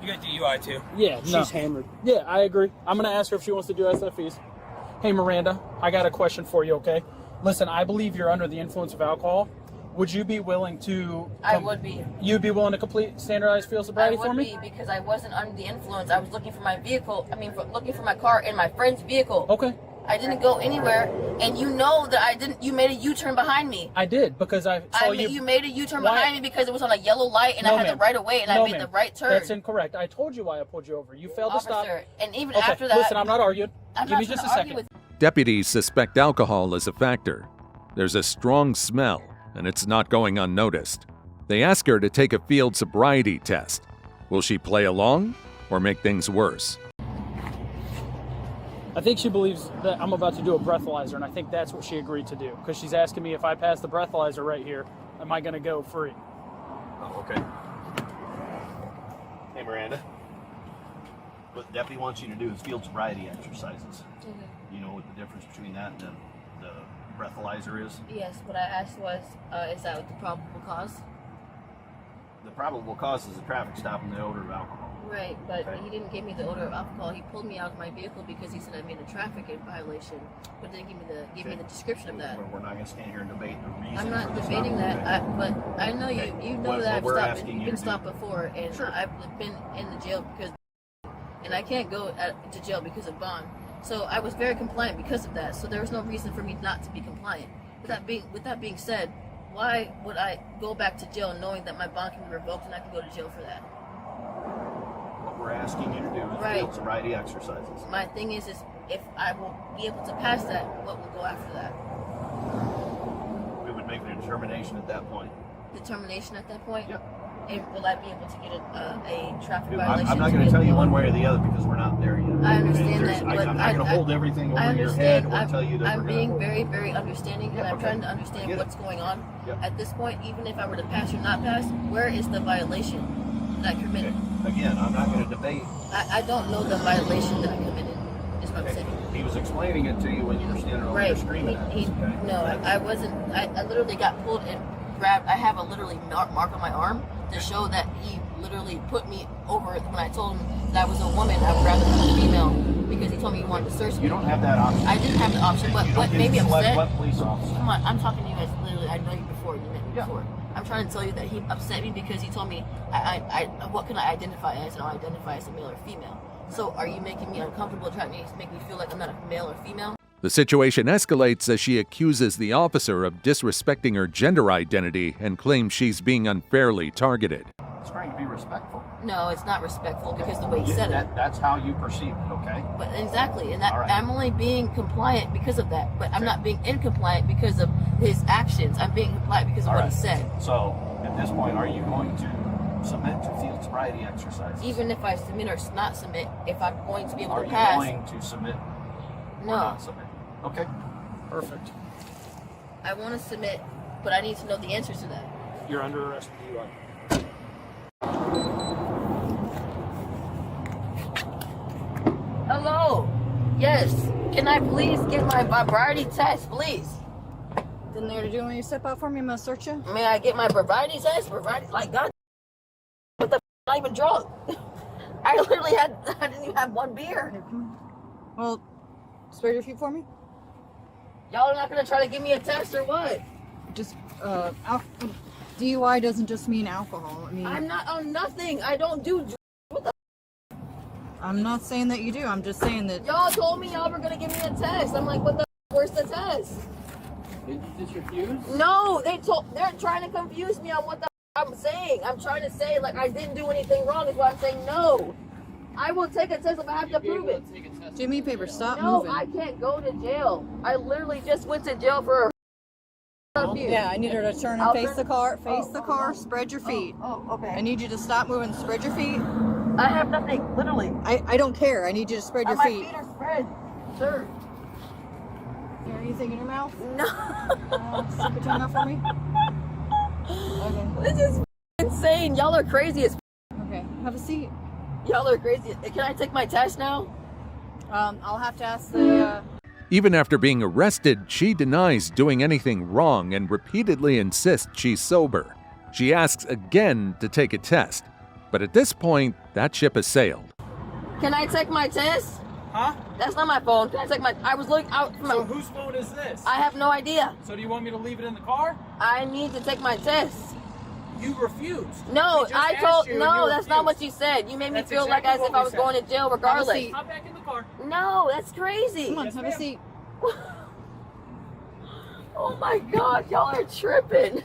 You got DUI too. did. Yeah, no. She's hammered. Yeah, I agree. I'm going to ask her if she wants to do SFEs. Hey, Miranda, I got a question for you, okay? Listen, I believe you're under the influence of alcohol. Would you be willing to... I would be. You'd be willing to complete standardized field sobriety for me? I would be because I wasn't under the influence. I was looking for my vehicle. Looking for my car in my friend's vehicle. Okay. I didn't go anywhere, and you know that I didn't. You made a U-turn behind me. I did because I saw you. You made a U-turn behind me because it was on a yellow light, and I had the right of way, and I made the right turn. That's incorrect. I told you why I pulled you over. You failed to stop. And even after that, listen, I'm not arguing. Give me just a second. Deputies suspect alcohol as a factor. There's a strong smell, and it's not going unnoticed. They ask her to take a field sobriety test. Will she play along or make things worse? I think she believes that I'm about to do a breathalyzer, and I think that's what she agreed to do. Because she's asking me if I pass the breathalyzer right here, am I going to go free? Oh, okay. Hey, Miranda. What the deputy wants you to do is field sobriety exercises. You know what the difference between that and the breathalyzer is? Yes, what I asked was, is that what the probable cause? The probable cause is a traffic stop and the odor of alcohol. Right, but he didn't give me the odor of alcohol. He pulled me out of my vehicle because he said I made a traffic violation, but didn't give me the description of that. We're not going to stand here and debate the reason. I'm not debating that, but I know you know that I've stopped. You've been stopped before, and I've been in the jail because, and I can't go to jail because of bond. So I was very compliant because of that. So there was no reason for me not to be compliant. With that being said, why would I go back to jail knowing that my bond can be revoked and I can go to jail for that? What we're asking you to do is field sobriety exercises. My thing is if I will be able to pass that, what will go after that? We would make a determination at that point. Determination at that point? Yep. And will I be able to get a traffic Dude, violation? I'm not going to tell you one way or the other because we're not there yet. I understand that, but I'm not going to hold everything over your head or tell you that I'm being very, very understanding, and I'm trying to understand what's going on. At this point, even if I were to pass or not pass, where is the violation that I committed? Again, I'm not going to debate. I don't know the violation that I committed, is what I'm saying. He was explaining it to you when you were standing over there screaming at us. No, I wasn't. I literally got pulled and grabbed. I have a literally mark on my arm to show that he literally put me over when I told him that I was a woman. I would rather be a female because he told me he wanted to search me. You don't have that option. I didn't have the option, but what made me upset? What police officer? Come on, I'm talking to you guys. Literally, I know you before. You met me before. I'm trying to tell you that he upset me because he told me, what can I identify as? And I'll identify as a male or female. So are you making me uncomfortable, trying to make me feel like I'm not a male or female? The situation escalates as she accuses the officer of disrespecting her gender identity and claims she's being unfairly targeted. It's trying to be respectful. No, it's not respectful because the way he said it. That's how you perceive it, okay? But exactly, and that I'm only being compliant because of that. But I'm not being incompliant because of his actions. I'm being compliant because of what he said. So at this point, are you going to submit to field sobriety exercises? Even if I submit or not submit, if I'm going to be able to Are pass. you going to submit or No. not submit? Okay. Perfect. I want to submit, but I need to know the answers to that. You're under arrest. You are. Hello. Yes. Can I please get my sobriety test, please? Didn't they do when you step out for me? I'm gonna search you. May I get my sobriety test? Like God. What the? I'm not even drunk. I didn't even have one beer. Well, spread your feet for me. Y'all are not gonna try to give me a test or what? Just DUI doesn't just mean alcohol. I mean, I'm not on nothing. I don't do. What the? I'm not saying that you do. I'm just saying that. Y'all told me y'all were gonna give me a test. I'm like, what the? Where's the test? Did you refuse? No, they're trying to confuse me on what the I'm saying. I'm trying to say like I didn't do anything wrong. Is why I'm saying no. I will take a test if I have to prove it. Do me a favor. Stop moving. moving. I can't go to jail. I literally just went to jail for a Yeah, I need her to turn and face the car. Face the car. Spread your feet. Oh, okay. I need you to stop moving. Spread your feet. I have nothing. Literally. I don't care. I need you to spread your My feet. feet are spread, sir. You have anything in your mouth? No. Stick your tongue out for me. Okay. This is insane. Y'all are crazy as. Okay. Have a seat. Y'all are crazy. Can I take my test now? I'll have to ask the. Even after being arrested, she denies doing anything wrong and repeatedly insists she's sober. She asks again to take a test, but at this point, that ship has sailed. Can I take my test? Huh? That's not my phone. Can I take my? I was looking out. So whose phone is this? I have no idea. So do you want me to leave it in the car? I need to take my test. You refused. No, I told you. No, that's not what you said. You made me feel like as if I was going to jail regardless. Hop back in the car. No, that's crazy. Come on, have a seat. Oh my God, y'all are tripping.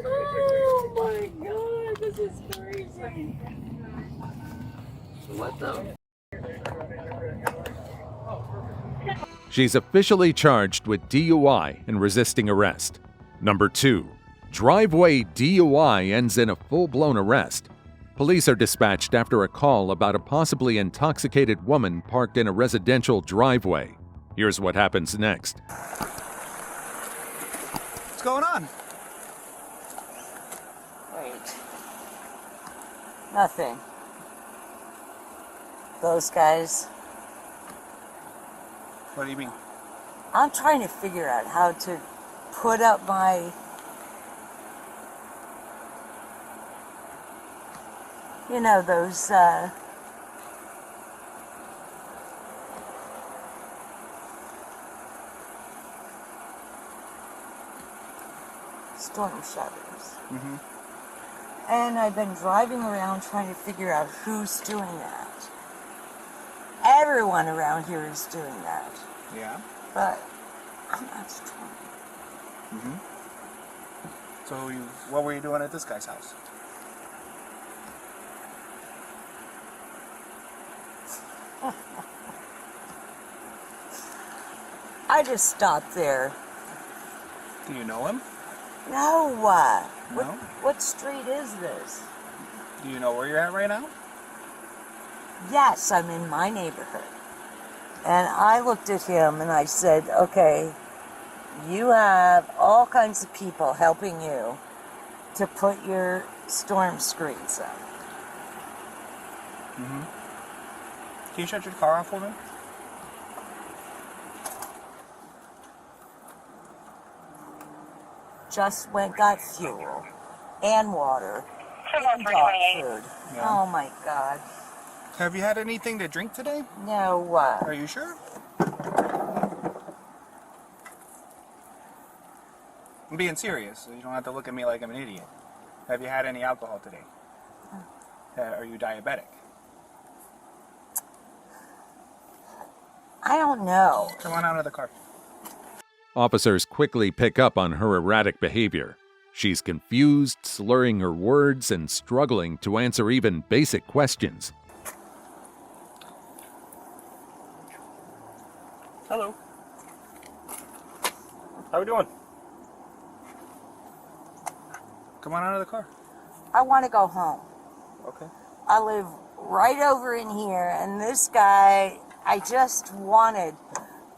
Oh my God, this is crazy. What the? She's officially charged with DUI and resisting arrest. Number 2. Driveway DUI ends in a full-blown arrest. Police are dispatched after a call about a possibly intoxicated woman parked in a residential driveway. Here's what happens next. What's going on? Wait. Nothing. Those guys. What do you mean? I'm trying to figure out how to put up my... You know, those, storm shutters. Mm-hmm. And I've been driving around trying to figure out who's doing that. Everyone around here is doing that. Yeah. But I'm not strong. Mm-hmm. So what were you doing at this guy's house? I just stopped there. Do you know him? No. No? What street is this? Do you know where you're at right now? Yes, I'm in my neighborhood. And I looked at him and I said, okay, you have all kinds of people helping you to put your storm screens up. Mm-hmm. Can you shut your car off for me? Just got fuel and water and dog food. Yeah. Oh my God. Have you had anything to drink today? No. Are you sure? I'm being serious, so you don't have to look at me like I'm an idiot. Have you had any alcohol today? Are you diabetic? I don't know. Come on out of the car. Officers quickly pick up on her erratic behavior. She's confused, slurring her words, and struggling to answer even basic questions. Hello. How we doing? Come on out of the car. I want to go home. Okay. I live right over in here, and this guy, I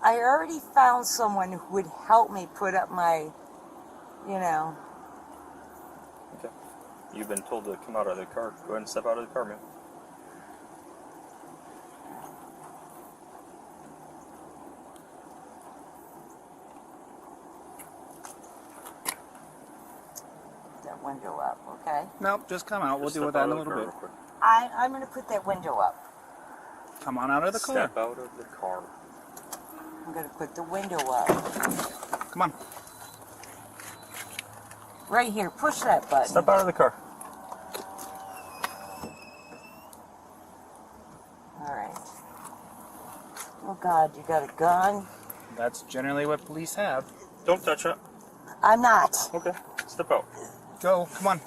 already found someone who would help me put up my, Okay. You've been told to come out of the car. Go ahead and step out of the car, man. that window up, okay? Nope, just come out. We'll deal with that in a little bit. I'm going to put that window up. Come on out of the car. Step out of the car. I'm going to put the window up. Come on. Right here, push that button. Step out of the car. All right. Oh God, you got a gun? That's generally what police have. Don't touch it. I'm not. Okay. Step out. Go, come on.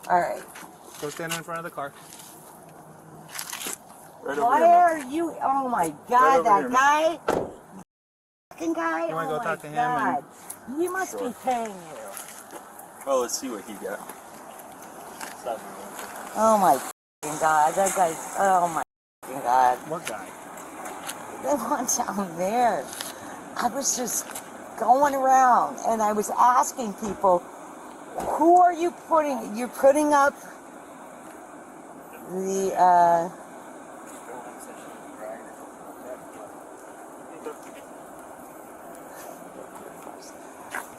All right. Go stand in front of the car. Right over Why here, are you? Oh my God, Right over that guy. Fucking guy. You wanna oh go talk to him God. He must Sure. be paying you. Well, let's see what he got. Oh my fucking God, that guy. Oh my fucking God. What guy? The one down there. I was just going around and I was asking people, who are you putting? You're putting up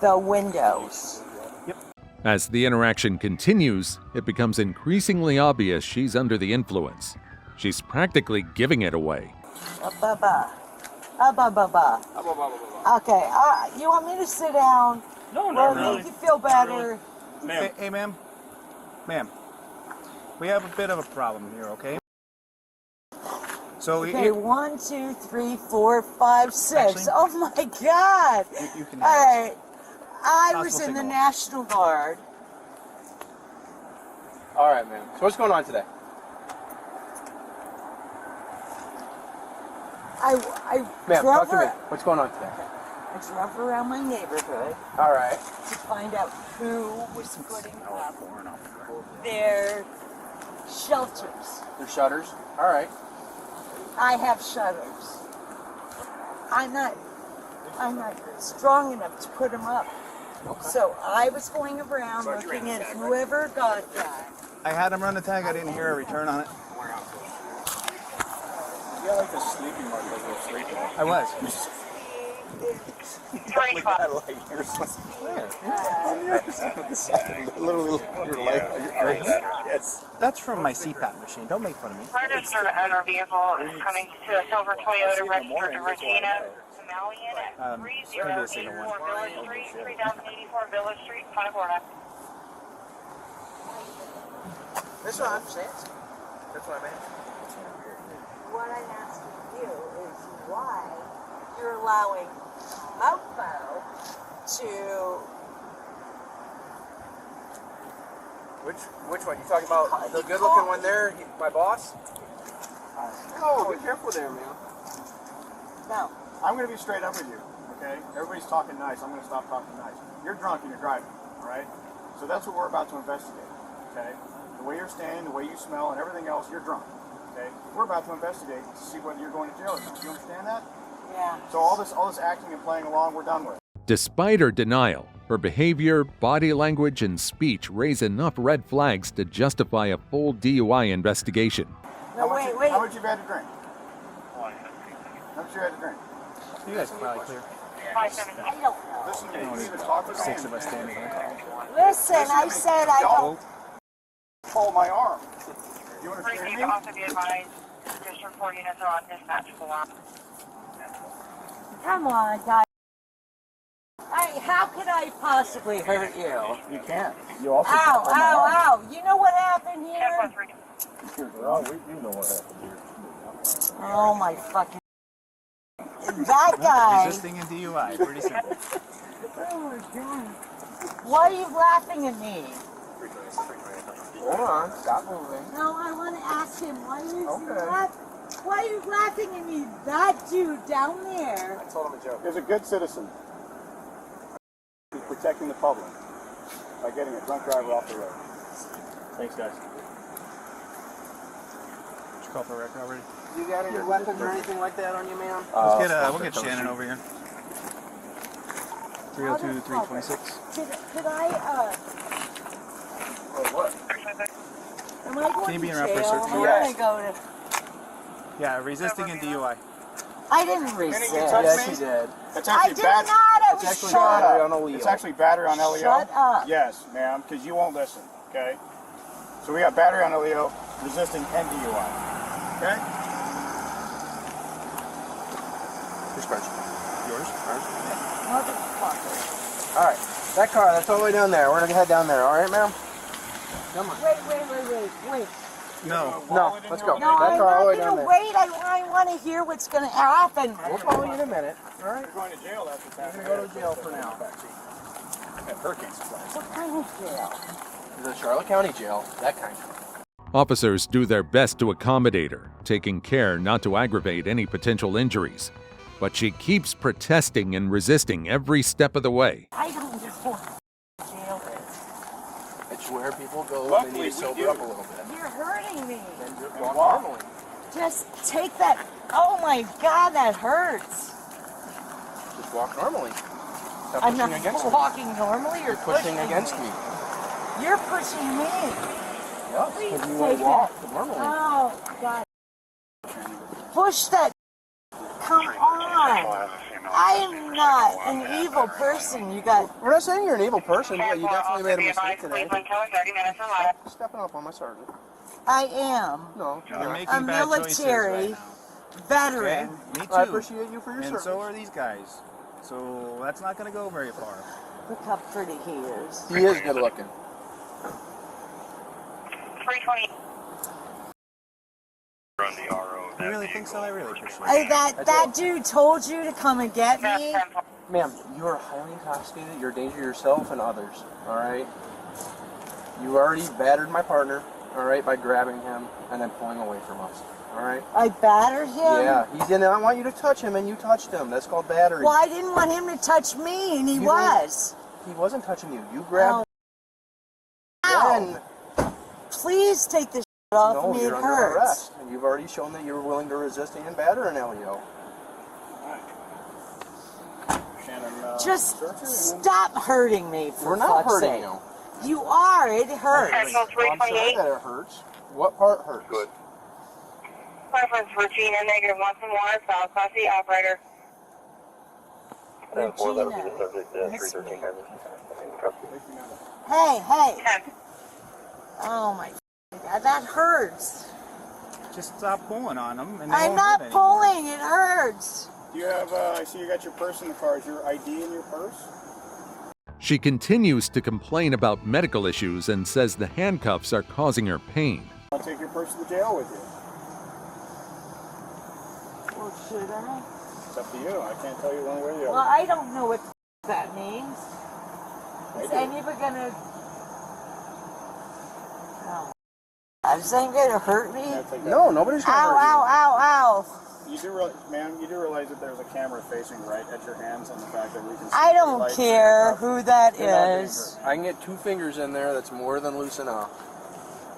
the windows. As the interaction continues, it becomes increasingly obvious she's under the influence. She's practically giving it away. Okay, you want me to sit down? No, Will not it really. make you feel better? Ma'am. Hey, ma'am. Ma'am. We have a bit of a problem here, okay? So Okay, 1, 2, 3, 4, 5, 6. Oh my God! You can All right, I was Possible in the signal. National Guard. All right, man. So what's going on today? drove Ma'am, talk to me. ar- What's going on today? I drove around my neighborhood All right. to find out who was putting up their shelters. There's shutters. All right. I have shutters. I'm not strong enough to put them up. So I was going around looking at whoever got that. I had him run the tag. I didn't hear a return on it. You got like a sleeping mark, like you're sleeping. I was. Look at that light. You're literally your light. Yes. That's from my CPAP machine. Don't make fun of me. Registered owner vehicle is coming to a silver Toyota registered to Regina Somalian at It's gonna be a single 3084 one. Village Street, 3084 Village Street, Punta Gorda. That's what I'm saying. That's what I meant. What I'm asking you is why you're allowing Mofo to... Which one? You talking about the good-looking one there, my boss? Oh, be careful there, man. No. I'm going to be straight up with you, okay? Everybody's talking nice. I'm going to stop talking nice. You're drunk and you're driving, all right? So that's what we're about to investigate, okay? The way you're standing, the way you smell, and everything else, you're drunk, okay? We're about to investigate to see whether you're going to jail or not. You understand that? Yeah. So all this acting and playing along, we're done with. Despite her denial, her behavior, body language, and speech raise enough red flags to justify a full DUI investigation. No, wait. How much you've had to drink? How much you had to drink? You guys are probably clear. I don't know. Listen to me. You even talk to 6 of us standing there. Listen, I said I don't... Pull my arm. You understand Proceed me? to also be advised, District 4 units are on dispatch for Come on, guys. How could I possibly hurt you? You can't. You also Ow. You know what happened here? Well, you know what happened here. Oh my fucking... That guy... Resisting a DUI. Pretty simple. Oh my God. Why are you laughing at me? Hold on. Stop moving. No, I want to ask him, why are you laughing at me? That dude down there... I told him a joke. Is a good citizen. He's protecting the public by getting a drunk driver off the road. Thanks, guys. Did you call for a record already? You got any weapons or anything like that on you, ma'am? We'll get Shannon over here. 302-326. Could I, What? am I going Can you be to in route for a jail? search? I'm going to go to... Yeah, resisting and DUI. I didn't resist. Yes, you did. It's I actually did not. I was actually shut battery up. on a Leo. It's actually battery on LEO. Shut up. Yes, ma'am, because you won't listen, okay? So we got battery on LEO, resisting and DUI. Okay? Whose car's? Yours? Ours? Motherfucker. All right. That car, that's all the way down there. We're going to head down there. All right, ma'am? Come on. Wait. No. No, let's go. No, that I'm car all the way not down going to there. wait. I want to hear what's going to happen. We'll follow you in a minute. All right? You're going to jail after that. You're going to go to jail for now. At hurricane supply. What kind of jail? The Charlotte County Jail, that kind. Officers do their best to accommodate her, taking care not to aggravate any potential injuries. But she keeps protesting and resisting every step of the way. I don't know what jail is. It's where people go when they need to sober up a little bit. You're hurting me. Then just walk normally. Just take that. Oh my God, that hurts. Just walk normally. Stop I'm pushing not against me. walking normally. You're You're pushing against me. You're pushing me. Yep, Please because you take won't that. walk normally. Oh God. Push that. Come on. I am not an evil person. You got. We're not saying you're an evil person, but you definitely made a mistake today. 30 minutes or less. Stepping up on my sergeant. I am. No, You're making A bad military choices right veteran. now. Okay? Me too. I appreciate you for your And service. so are these guys. So that's not going to go very far. Look how pretty he is. He is good looking. 320. He really think so. I really appreciate it. That dude told you to come and get me? Ma'am, you are highly intoxicated. You're a danger to yourself and others. All right. You already battered my partner. All right, by grabbing him and then pulling away from us. All right. I battered him? Yeah, he did not want you to touch him, and you touched him. That's called battery. Well, I didn't want him to touch me, and he was. He wasn't touching you. You grabbed. Ow. Please take this shit off No, me. you're It under hurts. arrest. And you've already shown that you were willing to resist and batter an LEO. Just stop hurting me, for We're not fuck's hurting sake. you. You are. It hurts. I'm sorry that it hurts. What part hurts? Good. Preference Regina, negative 1 south, class C operator. Hey. Oh my God, that hurts. Just stop pulling on them. And I'm not pulling. It hurts. Do you have, I see you got your purse in the car. Is your ID in your purse? She continues to complain about medical issues and says the handcuffs are causing her pain. I'll take your purse to the jail with you. Well, should I? It's up to you. I can't tell you one way or the other. Well, I don't know what that means. Is do. anybody gonna... Oh. Is anyone gonna hurt me? No, nobody's gonna hurt you. Ow. You do, ma'am, you do realize that there's a camera facing right at your hands and the fact that we can see I the don't lights care and who that You're not being is. I can get 2 fingers in there. That's more than loose enough.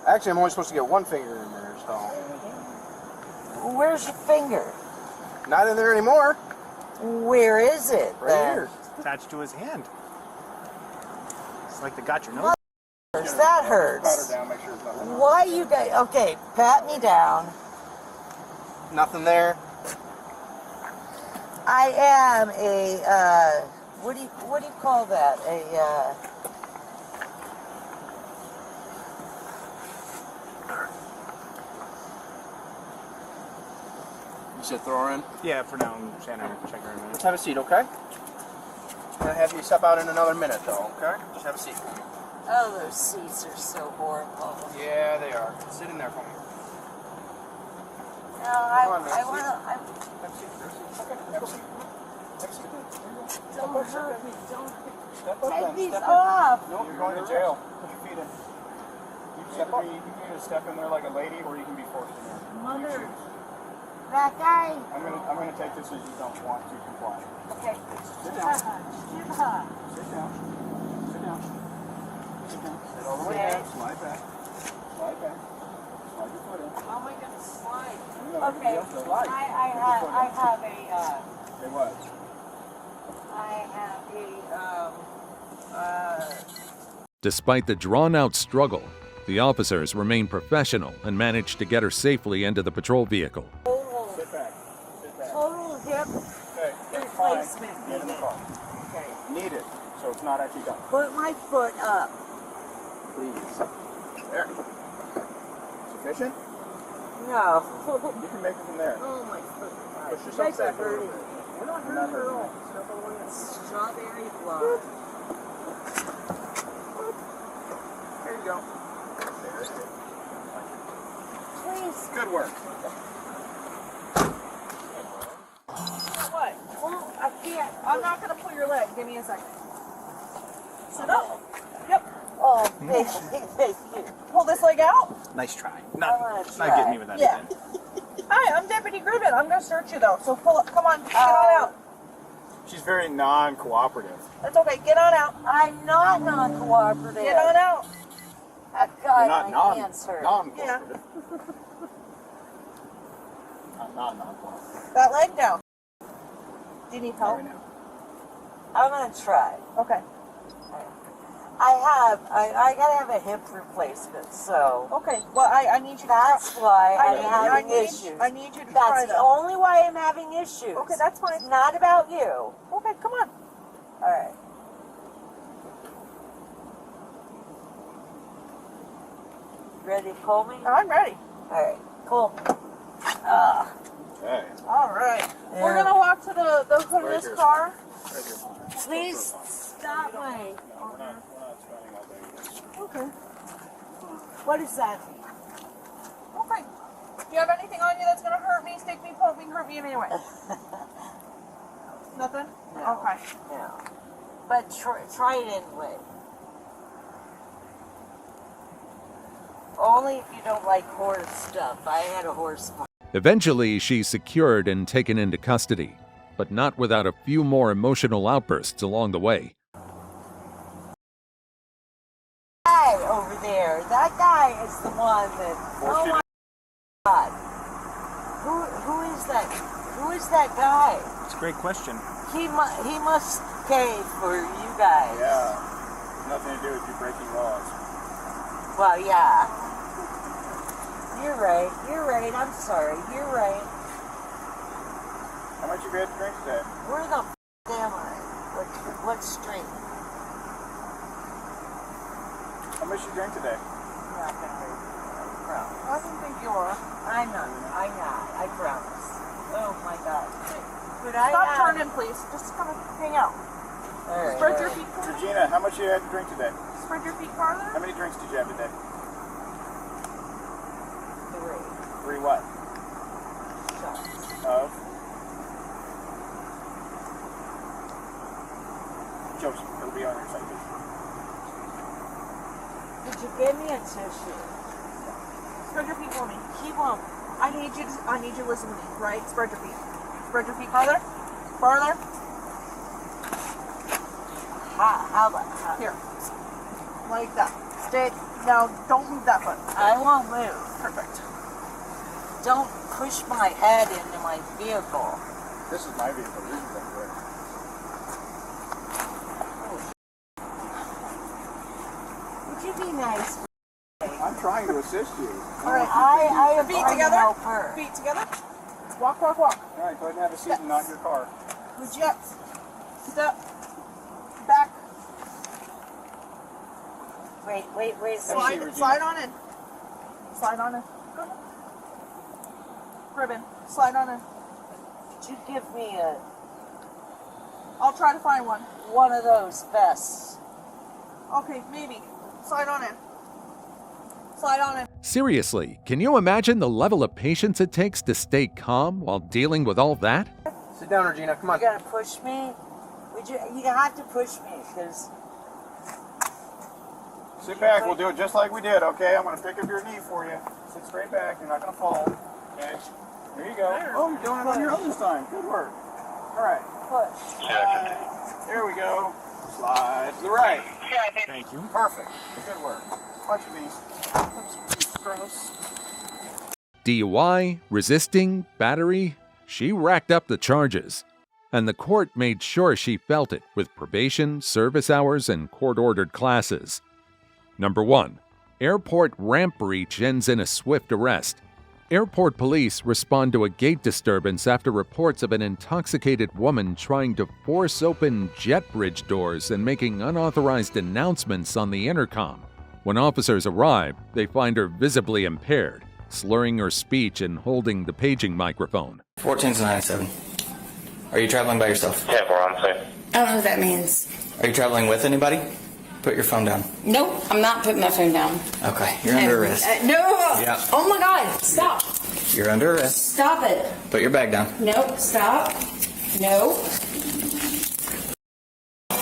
Actually, I'm only supposed to get 1 finger in there, so. Where's your finger? Not in there anymore. Where is it? Right then? here. attached to his hand. It's like they got your nose. That hurts. Why you guys? Okay, pat me down. Nothing there. I am a what do you call that? You said throw her in? Yeah, for now. I'm saying check her in a minute. Just have a seat, okay? I'm gonna have you step out in another minute, though. Okay? Just have a seat. Oh, those seats are so horrible. Yeah, they are. Sit in there for me. No, I want to. Have a seat. Okay, have a seat. Have a seat. Don't hurt me. Don't Step up take then. these Step off. No, you're going to jail. Put your feet in. You can either step in there like a lady, or you can be forced in there. Mother, that guy. I'm gonna take this as you don't want to comply. Okay. Sit down. Sit down. Sit down. Sit down. Sit all the way down. Slide back. Slide back. Slide your foot in. Oh my God, slide. No, Okay. you have to slide. I have a. Say what? I have Despite the drawn-out struggle, the officers remain professional and manage to get her safely into the patrol vehicle. Sit back. Sit back. total hip Okay. replacement. Get in the car. Okay. Needed. So it's not actually done. Put my foot up. Please. There. Sufficient? No. You can make it from there. Oh my foot. Push You yourself guys are back a little hurting bit. me. We're not hurting you at all. Strawberry blonde. There you go. There's it. Please. Good work. What? Well, I can't. I'm not gonna pull your leg. Give me a second. Sit up. Yep. Oh, thank you. Pull this leg out. Nice try. I Not try. getting me with that Yeah. again. Hi, I'm Deputy Gruden. I'm gonna search you though. So pull up. Come on. Get on out. She's very non-cooperative. That's okay. Get on out. I'm not non-cooperative. Get on out. God, You're not my hands hurt. non-cooperative. Not non-cooperative. That leg down. Do you need help? Right now. I'm gonna try. Okay. I gotta have a hip replacement, so. Okay. Well, I need you to. That's why I'm I having need, issues. I need you to try That's the that. only why I'm having issues. Okay, that's fine. It's not about you. Okay, come on. All right. Ready to pull me? I'm ready. All right. Cool. Okay. All right. Yeah. We're gonna walk to the hood of Right this here. car. Right here. Please stop my. We're not spending all day. Okay. What is that? Okay. Do you have anything on you that's gonna hurt me, stick me, poke me, hurt me in any way? Nothing? No. Okay. No. But try it anyway. Only if you don't like horse stuff. I had a horse. Eventually, she's secured and taken into custody, but not without a few more emotional outbursts along the way. Guy over there. That guy is the one that. Oh my God. Who is that? Who is that guy? It's a great question. He must pay for you guys. Yeah. Nothing to do with you breaking laws. Well, yeah. You're right. You're right. I'm sorry. You're right. How much you had to drink today? Where the am I? What street? How much you drink today? I'm not gonna hurt you. I promise. I didn't think you were. I'm not. I promise. Oh my God. But Stop turning, please. Just kind of hang out. All right, Spread your feet farther. Regina, how much you had to drink today? Spread your feet farther. How many drinks did you have today? 3. 3 what? Shots. Of? Joseph, it'll be on your citation. Did you give me a tissue? Spread your feet for me. Keep on. I need you to listen to me, right? Spread your feet. Spread your feet farther. Farther. How about here? Like that. Stay. Now, don't move that foot. I won't move. Perfect. Don't push my head into my vehicle. This is my vehicle. This is good. Would you be nice? I'm trying to assist you. All right. I am feet trying together. to help her. Feet together. Walk, walk, walk. All right, go ahead and have a seat and not your car. Good job. Step. Back. Wait. Slide on in. Slide on in. Go. Ribbon. Slide on in. Could you give me I'll try to find one. one of those vests? Okay, maybe. Slide on in. Slide on in. Seriously, can you imagine the level of patience it takes to stay calm while dealing with all that? Sit down, Regina. Come on. You gotta push me. You have to push me because. Sit back. We'll do it just like we did, okay? I'm going to pick up your knee for you. Sit straight back. You're not going to fall. Okay? There you go. Oh, you're doing it on your own this time. Good work. All right. Push. There we go. Slide to the right. Thank you. Perfect. Good work. Watch your knees. That's gross. DUI, resisting, battery, she racked up the charges. And the court made sure she felt it with probation, service hours, and court-ordered classes. Number 1. Airport ramp breach ends in a swift arrest. Airport police respond to a gate disturbance after reports of an intoxicated woman trying to force open jet bridge doors and making unauthorized announcements on the intercom. When officers arrive, they find her visibly impaired, slurring her speech and holding the paging microphone. 14-97. Are you traveling by yourself? Yeah, we're on safe. I don't know what that means. Are you traveling with anybody? Put your phone down. Nope, I'm not putting my phone down. Okay, you're under arrest. No! Yeah. Oh my God, stop. You're under arrest. Stop it. Put your bag down. Nope, stop. No.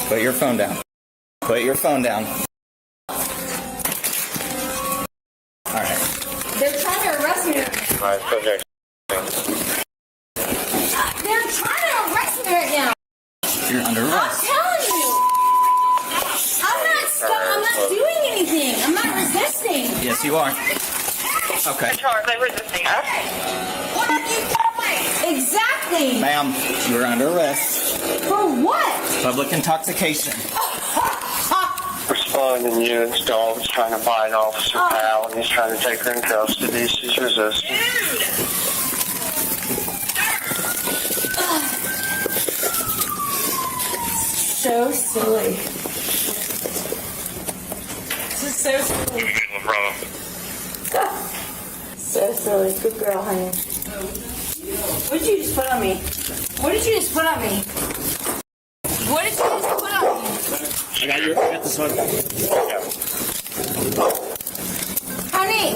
Put your phone down. Put your phone down. All right. They're trying to arrest me. They're trying to arrest me right now. You're under I'm arrest. telling you. I'm not doing anything. I'm not resisting. Yes, you are. Okay. Are they resisting us? What are you doing? Exactly. Ma'am, you're under arrest. For what? Public intoxication. Responding unit's dog is trying to bite Officer Powell and he's trying to take her in custody. She's resisting. So silly. This is so silly. So silly. Good girl, honey. What did you just put on me? What did you just put on me? What did you just put on me? I got this one. Honey!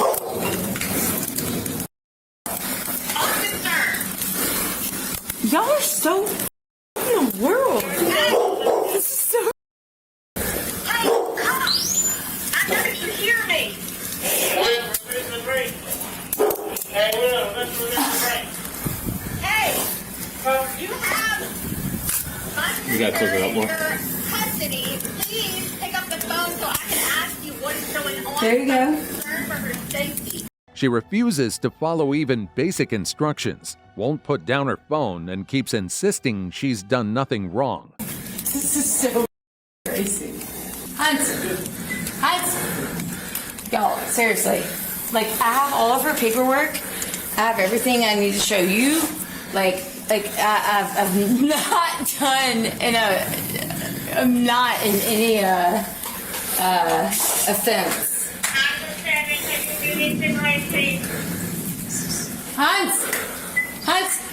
curiosity, please pick up the phone so I can ask you what is going on. There you go. For her safety. She refuses to follow even basic instructions, won't put down her phone, and keeps insisting she's done nothing wrong. This is so crazy. Hunt. Y'all, seriously. Like, I have all of her paperwork. I have everything I need to show you. I've not done I'm not in any offense. Hunt,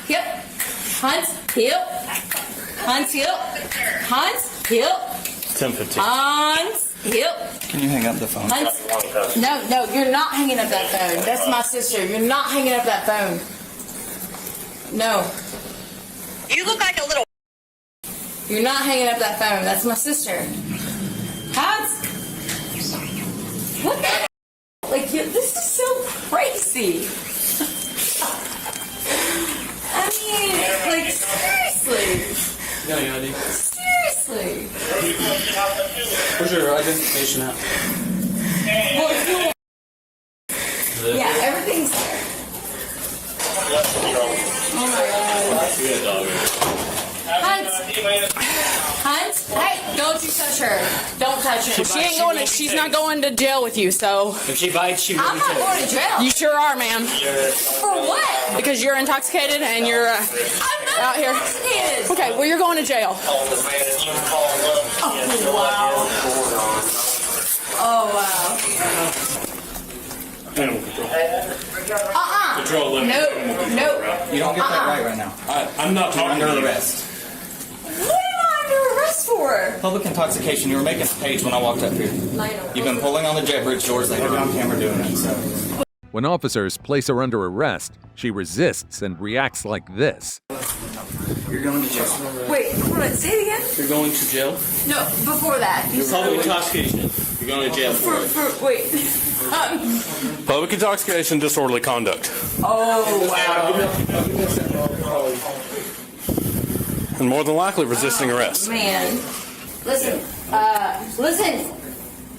hip. Hunt, hip. Hunt, hip. Hunt, hip. 10:15. Hunt, hip. Can you hang up the phone? Hunt. No, you're not hanging up that phone. That's my sister. You're not hanging up that phone. No. You look like a little. You're not hanging up that phone. That's my sister. Hunt. What the? This is so crazy. I mean, seriously. You got any ID? Seriously. Where's your identification at? Well, if you want. Yeah, everything's there. Oh my God. Hunt, hey, don't you touch her. Don't touch her. She's not going to jail with you, so. If she bites, she will I'm not going to jail. You sure are, ma'am. For what? Because you're intoxicated and you're I'm not out here. intoxicated. Okay, well, you're going to jail. Oh, wow. Animal control. Control No. You don't get that right now. I'm not talking You're to under you. arrest. What am I under arrest for? Public intoxication. You were making a page when I walked up here. You've been pulling on the jet bridge doors. They have you on camera doing it. So. When officers place her under arrest, she resists and reacts like this. You're going to jail. Wait, hold on. Say it again. You're going to jail? No, before that. You said Public intoxication. You're going to jail for it. wait. Public intoxication, disorderly conduct. Oh, wow. And more than likely resisting arrest. Man. Listen.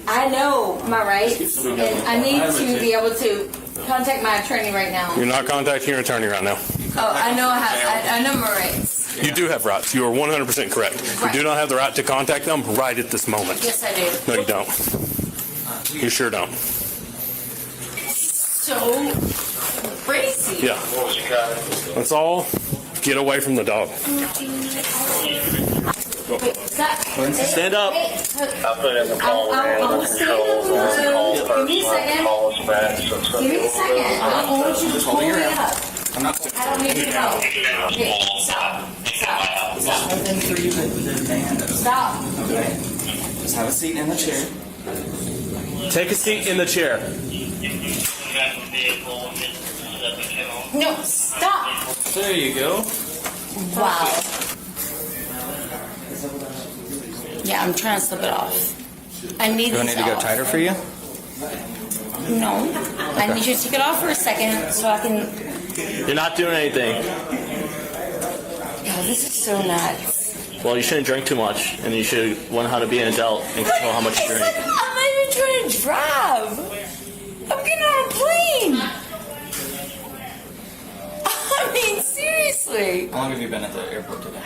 I know my rights, and I need to be able to contact my attorney right now. You're not contacting your attorney right now. Oh, I know I know my rights. You do have rights. You are 100% correct. You do not have the right to contact them right at this moment. Yes, I do. No, you don't. You sure don't. So crazy. Yeah. That's all. Get away from the dog. Wait, stop. Stand up. I'll put in the call with animal control. Give me a second. Give me a second. I don't want you to pull me up. I'm not. I don't need you to know. Okay, stop. Nothing for you to handle. Stop. Okay. Just have a seat in the chair. Take a seat in the chair. No, stop. There you go. Wow. Yeah, I'm trying to slip it off. I need Do I this need to go off. tighter for you? No. I need you to take it off for a second so I can... You're not doing anything. Oh, this is so nuts. Well, you shouldn't drink too much, and you should learn how to be an adult and control how much you drink. I'm not even trying to drive. I'm getting on a plane. I mean, seriously. How long have you been at the airport today?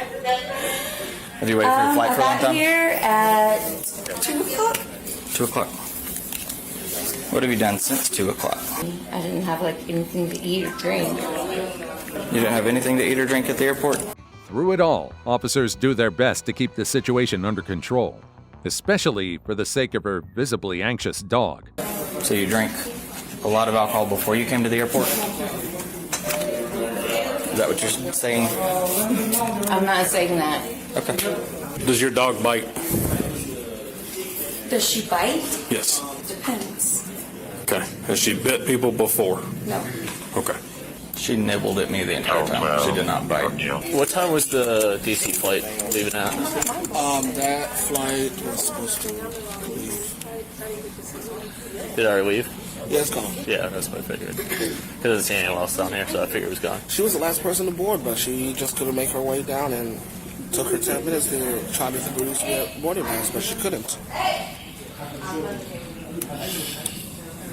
Have you waited for your flight for a long I got time? here at 2 o'clock. 2 o'clock. What have you done since 2 o'clock? I didn't have anything to eat or drink. You didn't have anything to eat or drink at the airport? Through it all, officers do their best to keep the situation under control, especially for the sake of her visibly anxious dog. So you drank a lot of alcohol before you came to the airport? Is that what you're saying? I'm not saying that. Okay. Does your dog bite? Does she bite? Yes. Depends. Okay. Has she bit people before? No. Okay. She nibbled at me the entire time. She did not bite. What time was the DC flight leaving at? That flight was supposed to leave. Did it already leave? Yeah, it's gone. Yeah, that's what I figured. Because I didn't see anyone else down here, so I figured it was gone. She was the last person to board, but she just couldn't make her way down, and Took her 10 minutes to try to produce the boarding pass, but she couldn't.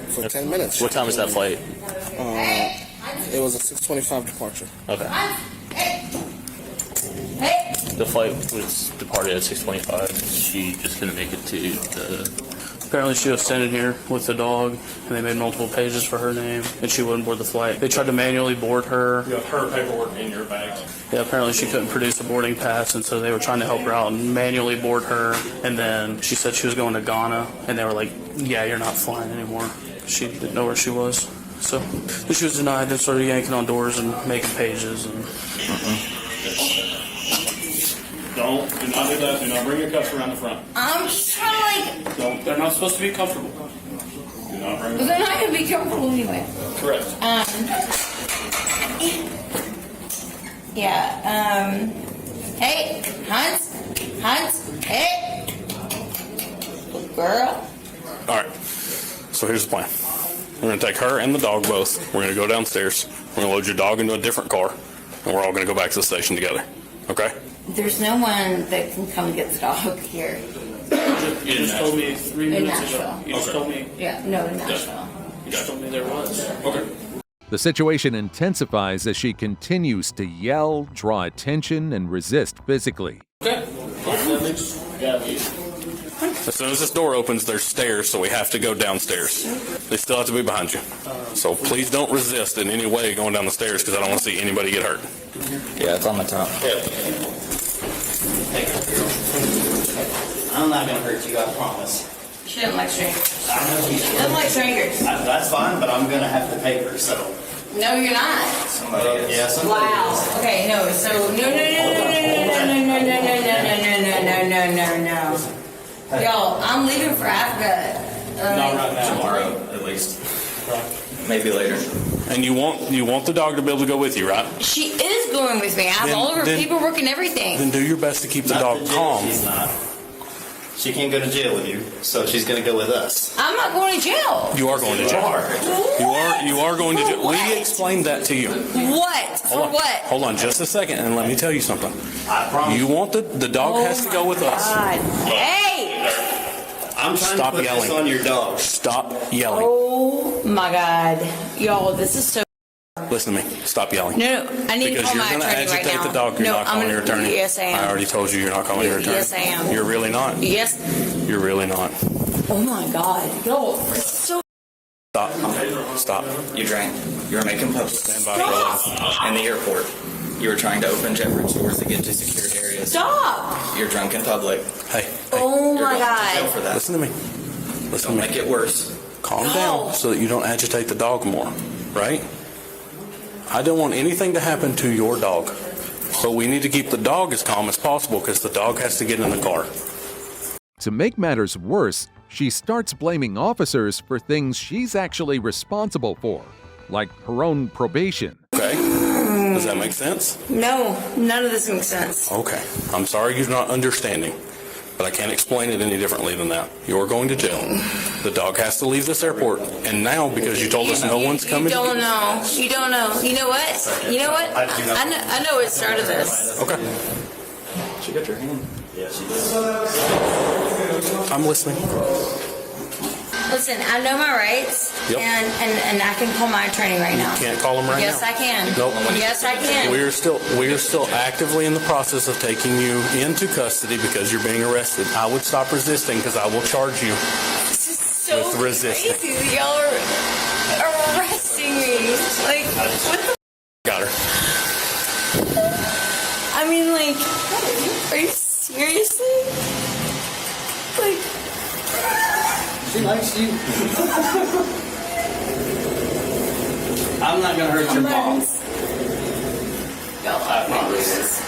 For 10 minutes. What time is that flight? It was a 6:25 departure. Okay. The flight was departed at 6:25. She just couldn't make it to the... Apparently she was standing here with the dog, and they made multiple pages for her name, and she wouldn't board the flight. They tried to manually board her. You have her paperwork in your bag. Yeah, apparently she couldn't produce a boarding pass, and so they were trying to help her out and manually board her. And then she said she was going to Ghana, and they were like, yeah, you're not flying anymore. She didn't know where she was. So she was denied, and started yanking on doors and making pages. And Do not do that. Do not bring your cuffs around the front. I'm just trying to Don't. They're not supposed to be comfortable. Do not bring But they're not going to be comfortable anyway. Correct. Yeah, hey, Hans, hey, good girl. All right. So here's the plan. We're going to take her and the dog both. We're going to go downstairs. We're going to load your dog into a different car, and we're all going to go back to the station together. Okay? There's no one that can come get the dog here. You just told me 3 minutes ago. You just told me. Yeah, no, in Nashville. You just told me there was. Okay. The situation intensifies as she continues to yell, draw attention, and resist physically. Okay. As soon as this door opens, there's stairs, so we have to go downstairs. They still have to be behind you. So please don't resist in any way going down the stairs, because I don't want to see anybody get hurt. Yeah, it's on the top. I'm not going to hurt you, I promise. She doesn't like strangers. I know you She doesn't like strangers. That's fine, but I'm going to have to pay her, so. No, you're not. Somebody is. Yeah, somebody Wow. Okay, no, so no. Y'all, I'm leaving for Africa. Not right now. Tomorrow, at least. Maybe later. And you want the dog to be able to go with you, right? She is going with me. I have all of her paperwork and everything. Then do your best to keep the dog calm. She's not. She can't go to jail with you, so she's going to go with us. I'm not going to jail. You are going to jail. You are going to jail. We explained that to you. What? For what? Hold on just a second, and let me tell you something. I promise. You want the dog has to go with us. Hey! I'm trying to put this on your dog. Stop yelling. Oh my God. Y'all, this is so... Listen to me. Stop yelling. No, I need to call my attorney right now. Because you're going to agitate the dog. You're not calling your attorney. Yes, I am. I already told you you're not calling your attorney. Yes, I am. You're really not. Yes. You're really not. Oh my God. Y'all, this is so... Stop. You drank. You were making posts. Stand by for in the airport. You were trying to open Jefferson doors to get to secured areas. Stop! You're drunk in public. Hey. Oh You're my going to jail God. for that. Listen to me. Don't make it worse. Calm down so that you don't agitate the dog more, right? I don't want anything to happen to your dog, but we need to keep the dog as calm as possible because the dog has to get in the car. To make matters worse, she starts blaming officers for things she's actually responsible for, like her own probation. Okay? Does that make sense? No, none of this makes sense. Okay. I'm sorry you're not understanding, but I can't explain it any differently than that. You're going to jail. The dog has to leave this airport, and now because you told us no one's coming. You don't know. You don't know. You know what? You know what? I know what started this. Okay. She got your hand. Yeah, she did. I'm listening. Listen, I know my rights, Yep. and I can call my attorney right now. Can't call him right Yes, now. I can. Nope. Yes, I can. We are still actively in the process of taking you into custody because you're being arrested. I would stop resisting because I will charge you This is so with resisting. crazy that y'all are arresting me. Like, what the? Got her. I mean, like, are you seriously? Like, She likes you. I'm not going to hurt your mom. I promise.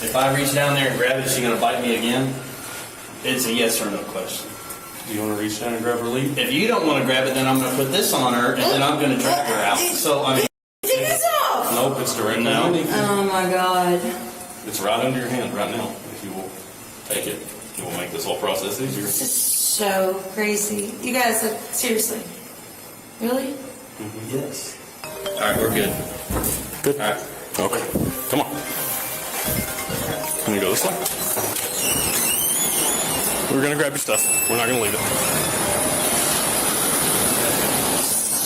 If I reach down there and grab it, is she going to bite me again? It's a yes or no question. Do you want to reach down and grab her lead? If you don't want to grab it, then I'm going to put this on her, and then I'm going to drag her out. So, I mean... take this off! Nope, it's directly No. underneath. Oh my God. It's right under your hand right now. If you will take it, it will make this whole process easier. This is so crazy. You guys, like, seriously. Really? Yes. All right, we're good. Good. Okay. Come on. Can you go this way? We're gonna grab your stuff. We're not gonna leave it.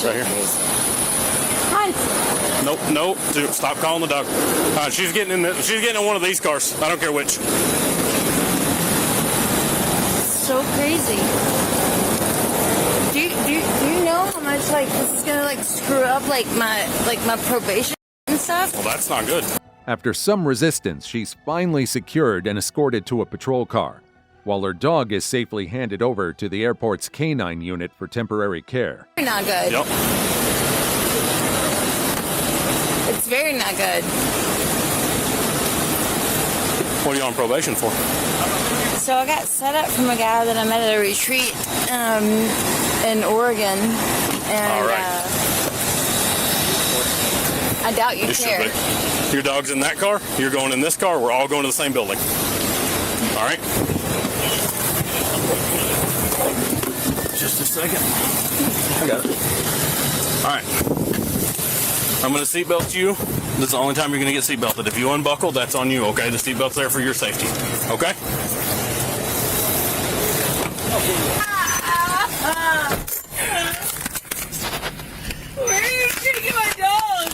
Right here. Nope, nope. Dude, stop calling the dog. All right, she's getting in one of these cars. I don't care which. So crazy. Do you know how much like this is gonna like screw up like my probation and stuff? Well, that's not good. After some resistance, she's finally secured and escorted to a patrol car, while her dog is safely handed over to the airport's canine unit for temporary care. Very not good. Yep. It's very not good. What are you on probation for? So I got set up from a guy that I met at a retreat in Oregon, and All right. I doubt you It should care. be. Your dog's in that car. You're going in this car. We're all going to the same building. All right. Just a second. I got it. All right. I'm going to seatbelt you. This is the only time you're going to get seatbelted. If you unbuckle, that's on you, okay? The seatbelt's there for your safety, okay? Where are you taking my dog?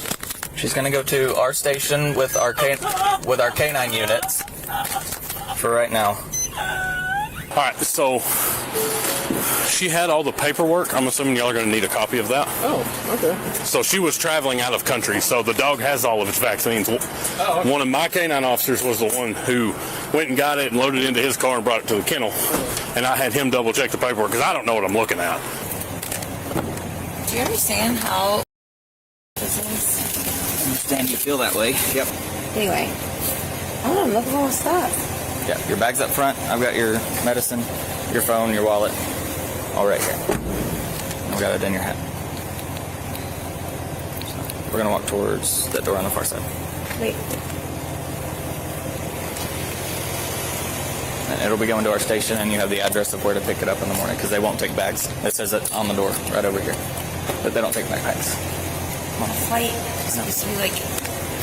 She's gonna go to our station with our canine units for right now. All right, so she had all the paperwork. I'm assuming y'all are going to need a copy of that. Oh, okay. So she was traveling out of country, so the dog has all of its vaccines. Oh, okay. One of my canine officers was the one who went and got it and loaded it into his car and brought it to the kennel. And I had him double check the paperwork because I don't know what I'm looking at. Do you understand how this is? I understand you feel that way. Yep. Anyway, I'm looking for all stuff. Yeah, your bag's up front. I've got your medicine, your phone, your wallet, all right here. I've got it in your hat. So we're gonna walk towards that door on the far side. Wait. And it'll be going to our station, and you have the address of where to pick it up in the morning, because they won't take bags. It says it on the door right over here. But they don't take backpacks. Come on. Flight is supposed to be like...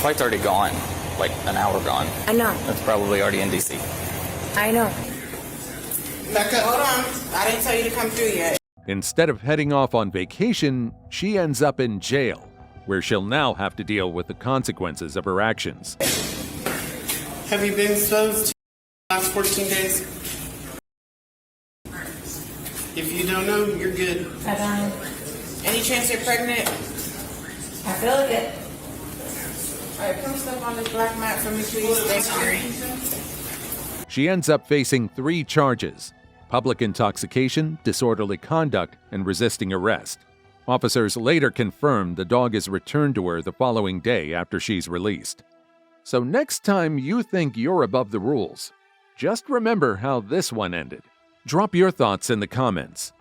Flight's already gone. Like an hour gone. I know. It's probably already in DC. I know. Becca, hold on. I didn't tell you to come through yet. Instead of heading off on vacation, she ends up in jail, where she'll now have to deal with the consequences of her actions. Have you been exposed to the last 14 days? If you don't know, you're good. I don't. Any chance you're pregnant? I feel like it. All right, come step on this black mat for me, please. Thank you. She ends up facing 3 charges: public intoxication, disorderly conduct, and resisting arrest. Officers later confirmed the dog is returned to her the following day after she's released. So next time you think you're above the rules, just remember how this one ended. Drop your thoughts in the comments.